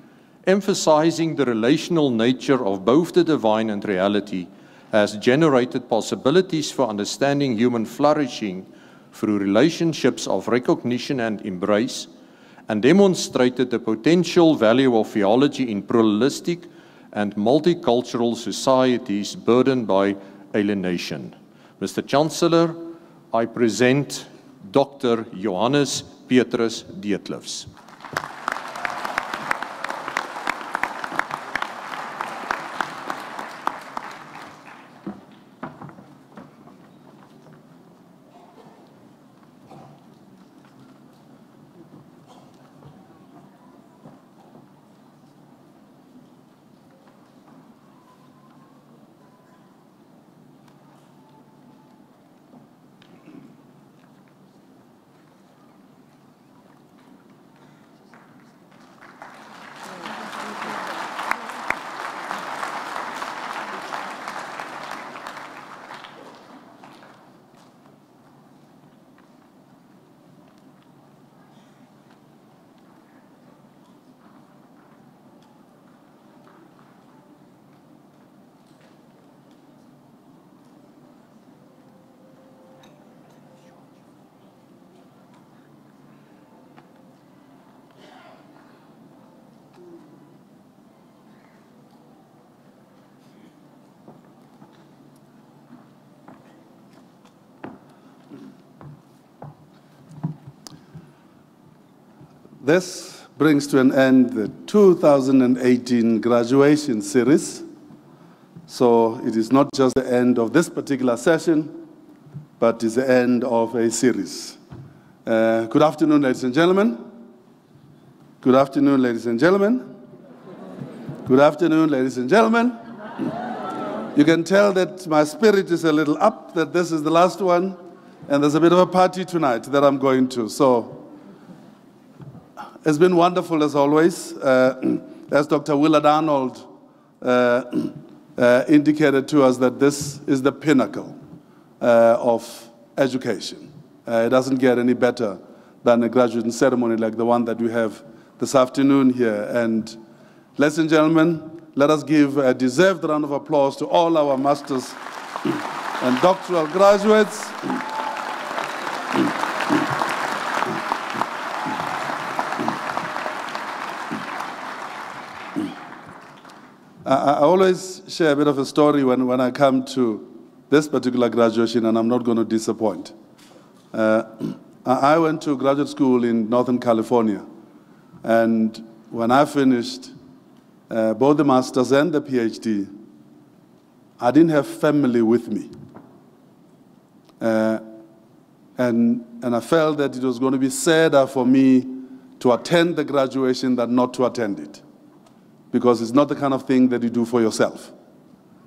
emphasizing the relational nature of both the divine and reality, has generated possibilities for understanding human flourishing through relationships of recognition and embrace, and demonstrated the potential value of theology in pluralistic and multicultural societies burdened by alienation. Mr. Chancellor, I present Dr. Johannes Petrus Deetlefs. This brings to an end the 2018 graduation series. So it is not just the end of this particular session, but it's the end of a series. Good afternoon, ladies and gentlemen. Good afternoon, ladies and gentlemen. Good afternoon, ladies and gentlemen. You can tell that my spirit is a little up, that this is the last one, and there's a bit of a party tonight that I'm going to. So it's been wonderful as always. As Dr. Willard Arnold indicated to us, that this is the pinnacle of education. It doesn't get any better than a graduation ceremony like the one that we have this afternoon here. And ladies and gentlemen, let us give a deserved round of applause to all our masters and doctoral graduates. I always share a bit of a story when I come to this particular graduation, and I'm not going to disappoint. I went to graduate school in Northern California, and when I finished both the master's and the PhD, I didn't have family with me. And I felt that it was going to be sadder for me to attend the graduation than not to attend it, because it's not the kind of thing that you do for yourself.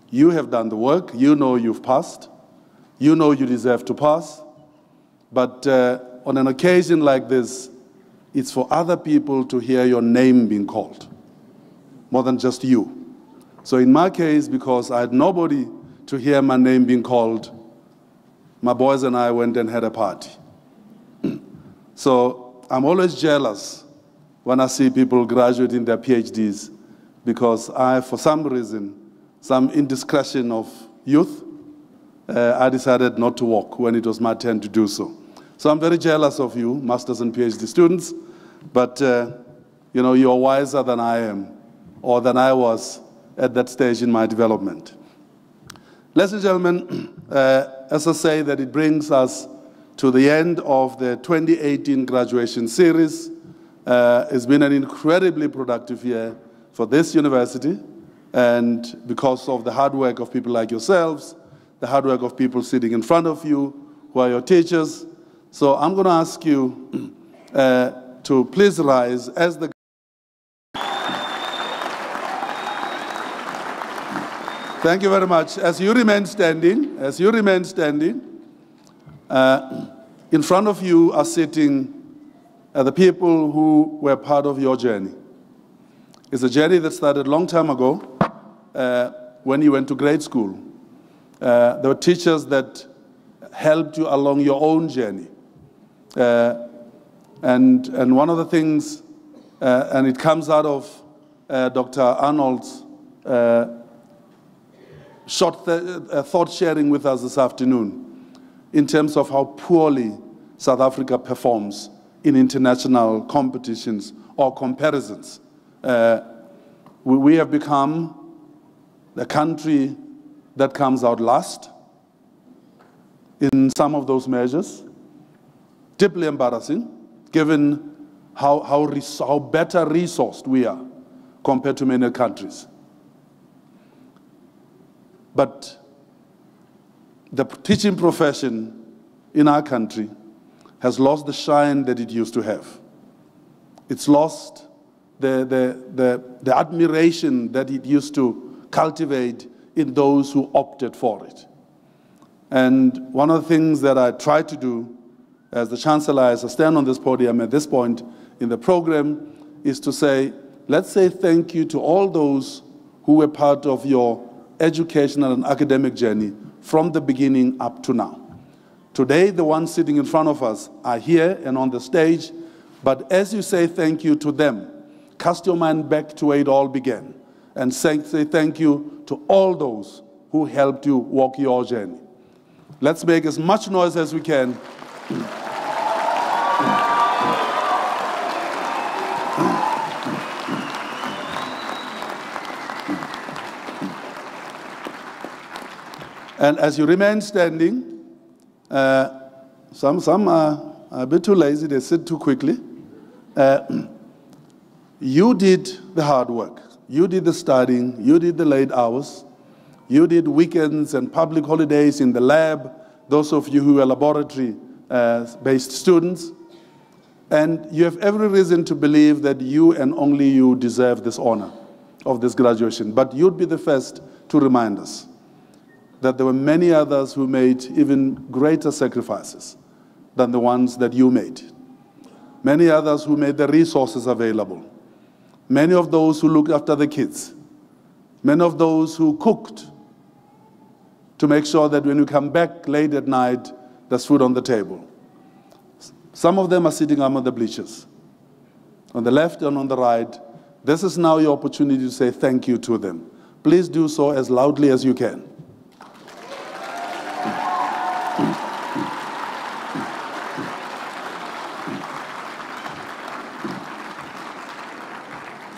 You have done the work, you know you've passed, you know you deserve to pass, but on an occasion like this, it's for other people to hear your name being called, more than just you. So in my case, because I had nobody to hear my name being called, my boys and I went and had a party. So I'm always jealous when I see people graduating their PhDs, because I, for some reason, some indiscretion of youth, I decided not to walk when it was my turn to do so. So I'm very jealous of you, master's and PhD students, but you know, you're wiser than I am, or than I was at that stage in my development. Ladies and gentlemen, as I say, that it brings us to the end of the 2018 graduation series. It's been an incredibly productive year for this university, and because of the hard work of people like yourselves, the hard work of people sitting in front of you, who are your teachers. So I'm going to ask you to please rise as the... Thank you very much. As you remain standing, in front of you are sitting the people who were part of your journey. It's a journey that started a long time ago when you went to grade school. There were teachers that helped you along your own journey. And one of the things, and it comes out of Dr. Arnold's short thought sharing with us this afternoon, in terms of how poorly South Africa performs in international competitions or comparisons. We have become the country that comes out last in some of those measures. Deeply embarrassing, given how better resourced we are compared to many countries. But the teaching profession in our country has lost the shine that it used to have. It's lost the admiration that it used to cultivate in those who opted for it. And one of the things that I try to do as the Chancellor, as I stand on this podium at this point in the program, is to say, let's say thank you to all those who were part of your educational and academic journey from the beginning up to now. Today, the ones sitting in front of us are here and on the stage, but as you say thank you to them, cast your mind back to where it all began and say thank you to all those who helped you walk your journey. Let's make as much noise as we can. And as you remain standing, some are a bit too lazy, they sit too quickly. You did the hard work. You did the studying, you did the late hours, you did weekends and public holidays in the lab, those of you who are laboratory-based students. And you have every reason to believe that you and only you deserve this honor of this graduation. But you'd be the first to remind us that there were many others who made even greater sacrifices than the ones that you made. Many others who made the resources available. Many of those who looked after the kids. Many of those who cooked to make sure that when you come back late at night, there's food on the table. Some of them are sitting on the bleachers, on the left and on the right. This is now your opportunity to say thank you to them. Please do so as loudly as you can.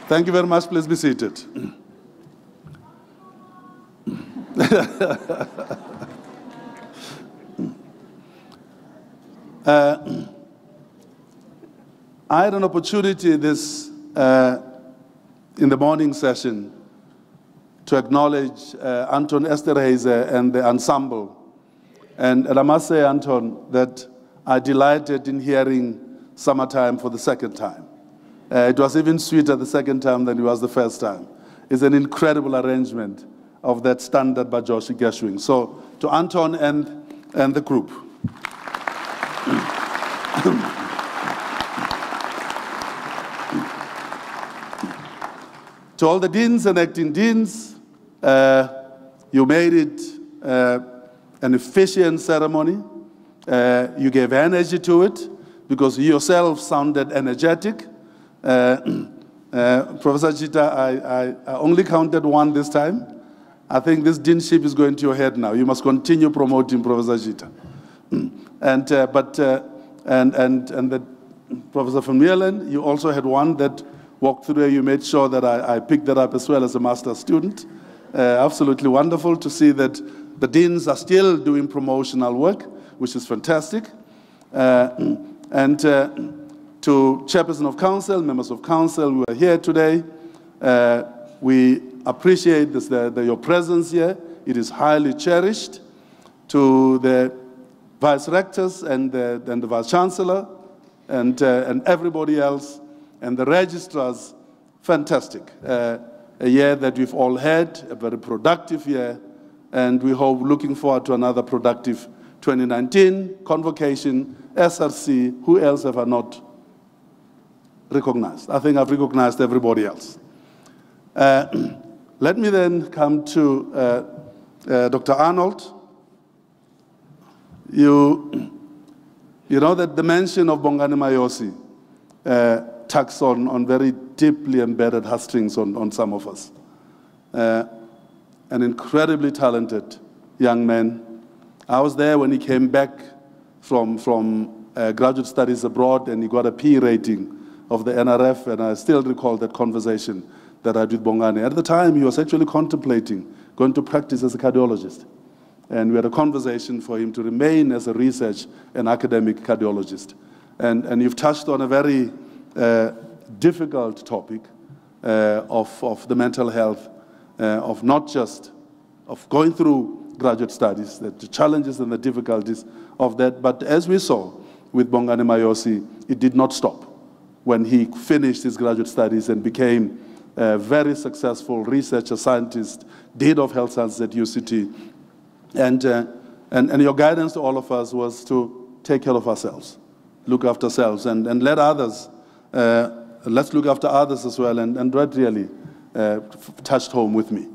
Thank you very much. Please be seated. I had an opportunity in the morning session to acknowledge Anton Esterhazy and the ensemble. And I must say, Anton, that I delighted in hearing Summertime for the second time. It was even sweeter the second time than it was the first time. It's an incredible arrangement of that standard by Joshi Gershwin. So to Anton and the group. To all the deans and acting deans, you made it an efficient ceremony. You gave energy to it because you yourself sounded energetic. Professor Chita, I only counted one this time. I think this deanship is going to your head now. You must continue promoting Professor Chita. And Professor Van Meerlen, you also had one that walked through. You made sure that I picked that up as well as a master's student. Absolutely wonderful to see that the deans are still doing promotional work, which is fantastic. To Chairperson of Council, members of Council who are here today, we appreciate your presence here. It is highly cherished. To the Vice Rectors and the Vice Chancellor and everybody else, and the registrars, fantastic. A year that we've all had, a very productive year, and we hope, looking forward to another productive 2019, convocation, SRC, who else have I not recognized? I think I've recognized everybody else. Let me then come to Dr. Arnold. You know that the mention of Bongani Mayosi tugs on very deeply embedded heartstrings on some of us. An incredibly talented young man. I was there when he came back from graduate studies abroad, and he got a P rating of the NRF, and I still recall that conversation that I did with Bongani. At the time, he was actually contemplating going to practice as a cardiologist. And we had a conversation for him to remain as a research and academic cardiologist. And you've touched on a very difficult topic of the mental health, of not just of going through graduate studies, the challenges and the difficulties of that. But as we saw with Bongani Mayosi, it did not stop when he finished his graduate studies and became a very successful researcher, scientist, dean of health sciences at UCT. And your guidance to all of us was to take care of ourselves, look after ourselves, and let others, let's look after others as well. And that really touched home with me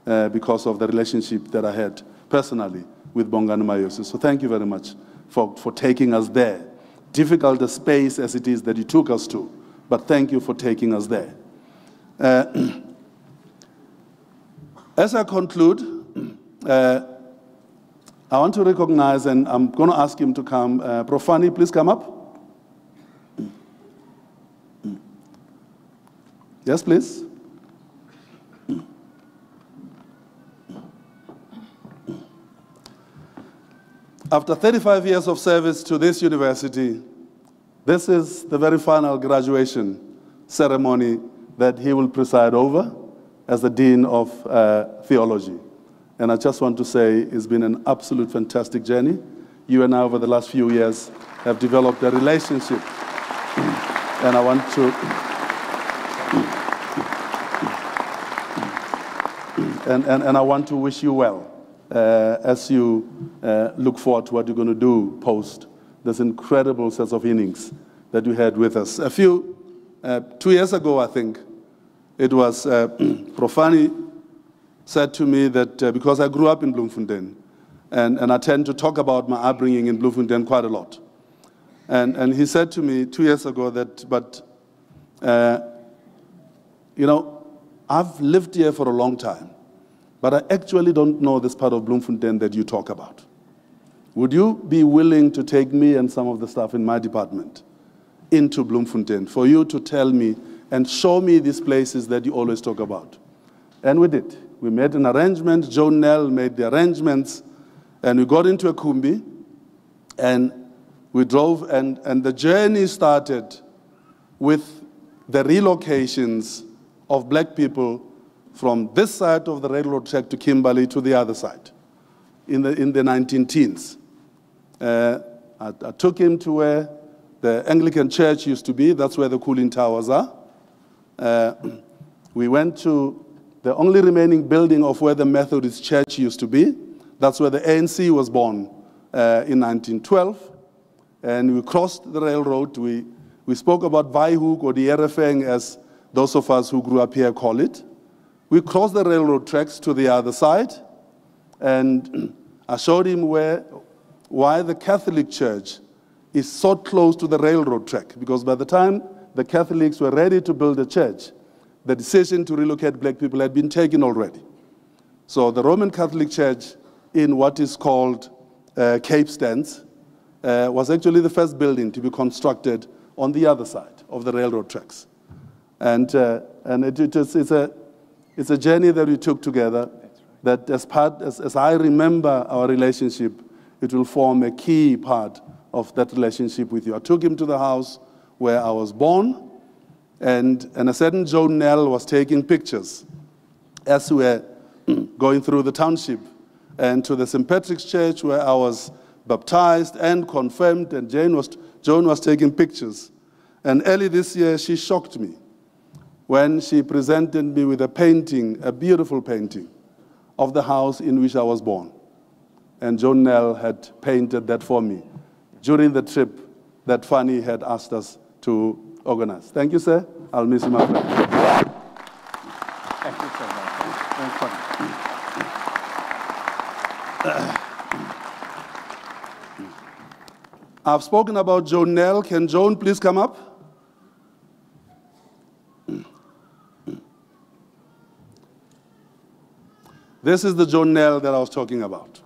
because of the relationship that I had personally with Bongani Mayosi. So thank you very much for taking us there. Difficult a space as it is that you took us to, but thank you for taking us there. As I conclude, I want to recognize, and I'm going to ask him to come. Profani, please come up. Yes, please. After 35 years of service to this university, this is the very final graduation ceremony that he will preside over as the Dean of Theology. And I just want to say it's been an absolute fantastic journey. You and I, over the last few years, have developed a relationship. And I want to and I want to wish you well as you look forward to what you're going to do post this incredible set of innings that you had with us. 2 years ago, I think, it was Profani said to me that because I grew up in Bloemfontein, and I tend to talk about my upbringing in Bloemfontein quite a lot. And he said to me 2 years ago that, you know, I've lived here for a long time, but I actually don't know this part of Bloemfontein that you talk about. Would you be willing to take me and some of the staff in my department into Bloemfontein for you to tell me and show me these places that you always talk about? And we did. We made an arrangement. Joan Nell made the arrangements, and we got into a Kumbi, and we drove, and the journey started with the relocations of black people from this side of the railroad track to Kimberley to the other side in the 19-teens. I took him to where the Anglican church used to be. That's where the cooling towers are. We went to the only remaining building of where the Methodist church used to be. That's where the ANC was born in 1912. And we crossed the railroad. We spoke about Vaihoek or the Erefeng, as those of us who grew up here call it. We crossed the railroad tracks to the other side, and I showed him why the Catholic Church is so close to the railroad track, because by the time the Catholics were ready to build a church, the decision to relocate black people had been taken already. So the Roman Catholic Church in what is called Cape Stance was actually the first building to be constructed on the other side of the railroad tracks. And it's a journey that we took together that as I remember our relationship, it will form a key part of that relationship with you. I took him to the house where I was born, and a certain Joan Nell was taking pictures as we were going through the township and to the St. Patrick's Church where I was baptized and confirmed, and Joan was taking pictures. And early this year, she shocked me when she presented me with a painting, a beautiful painting, of the house in which I was born. And Joan Nell had painted that for me during the trip that Fanny had asked us to organize. Thank you, sir. I'll miss you, my friend. Thank you so much. Thanks, Fanny. I've spoken about Joan Nell. Can Joan please come up? This is the Joan Nell that I was talking about.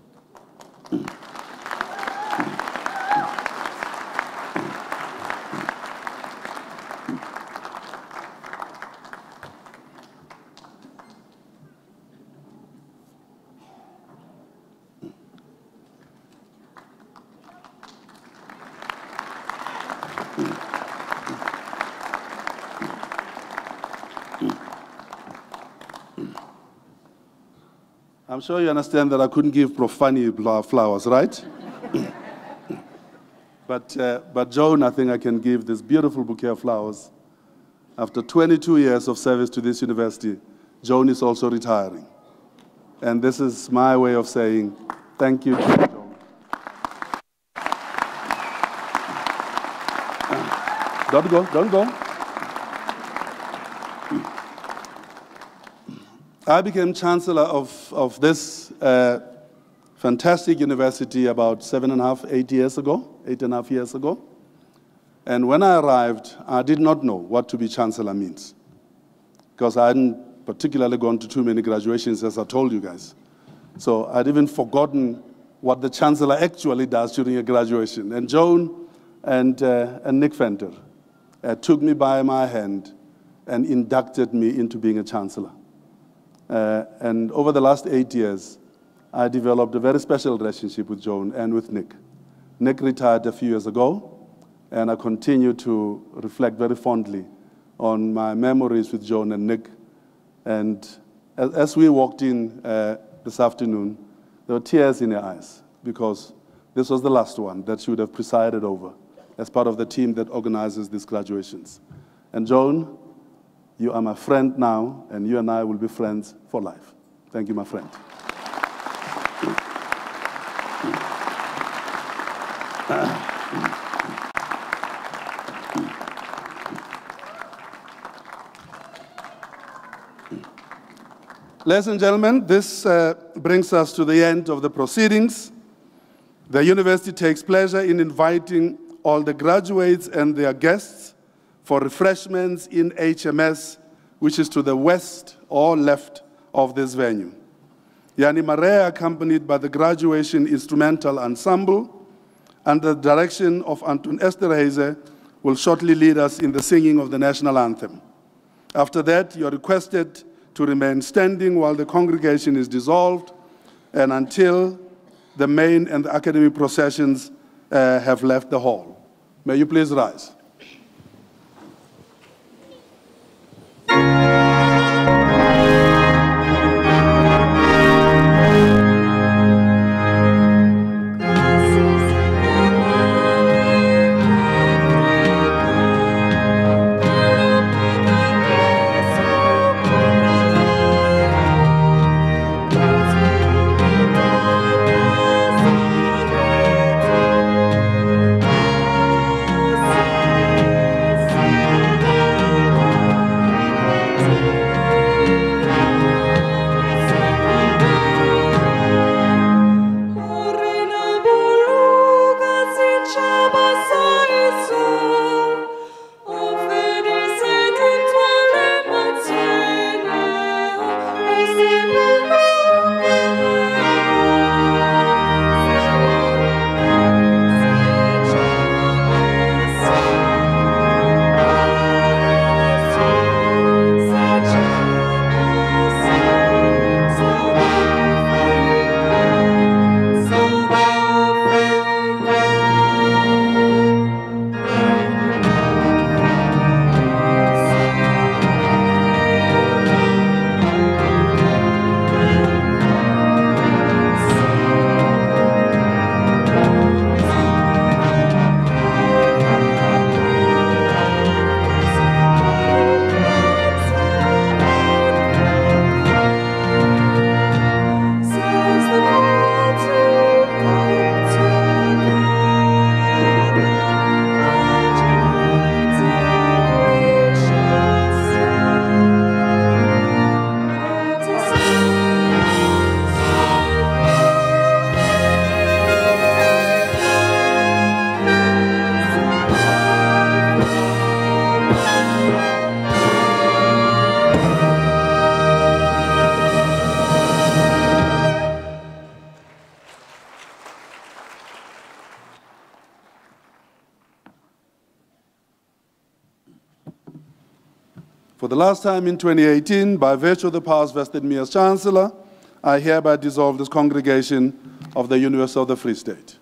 I'm sure you understand that I couldn't give Prof. Fanny flowers, right? But Joan, I think I can give this beautiful bouquet of flowers. After 22 years of service to this university, Joan is also retiring. And this is my way of saying thank you to Joan. Don't go, don't go. I became chancellor of this fantastic university about 8 years ago. And when I arrived, I did not know what to be chancellor means, because I hadn't particularly gone to too many graduations, as I told you guys. So I'd even forgotten what the chancellor actually does during a graduation. And Joan and Nick Venter took me by my hand and inducted me into being a chancellor. And over the last 8 years, I developed a very special relationship with Joan and with Nick. Nick retired a few years ago, and I continue to reflect very fondly on my memories with Joan and Nick. And as we walked in this afternoon, there were tears in her eyes, because this was the last one that she would have presided over as part of the team that organizes these graduations. And Joan, you are my friend now, and you and I will be friends for life. Thank you, my friend. Ladies and gentlemen, this brings us to the end of the proceedings. The university takes pleasure in inviting all the graduates and their guests for refreshments in HMS, which is to the west or left of this venue. Yani Marea, accompanied by the Graduation Instrumental Ensemble, under the direction of Anton Esterhuizen, will shortly lead us in the singing of the National Anthem. After that, you are requested to remain standing while the congregation is dissolved and until the main and the academic processions have left the hall. May you please rise. For the last time in 2018, by virtue of the powers vested in me as Chancellor, I hereby dissolve this congregation of the University of the Free State.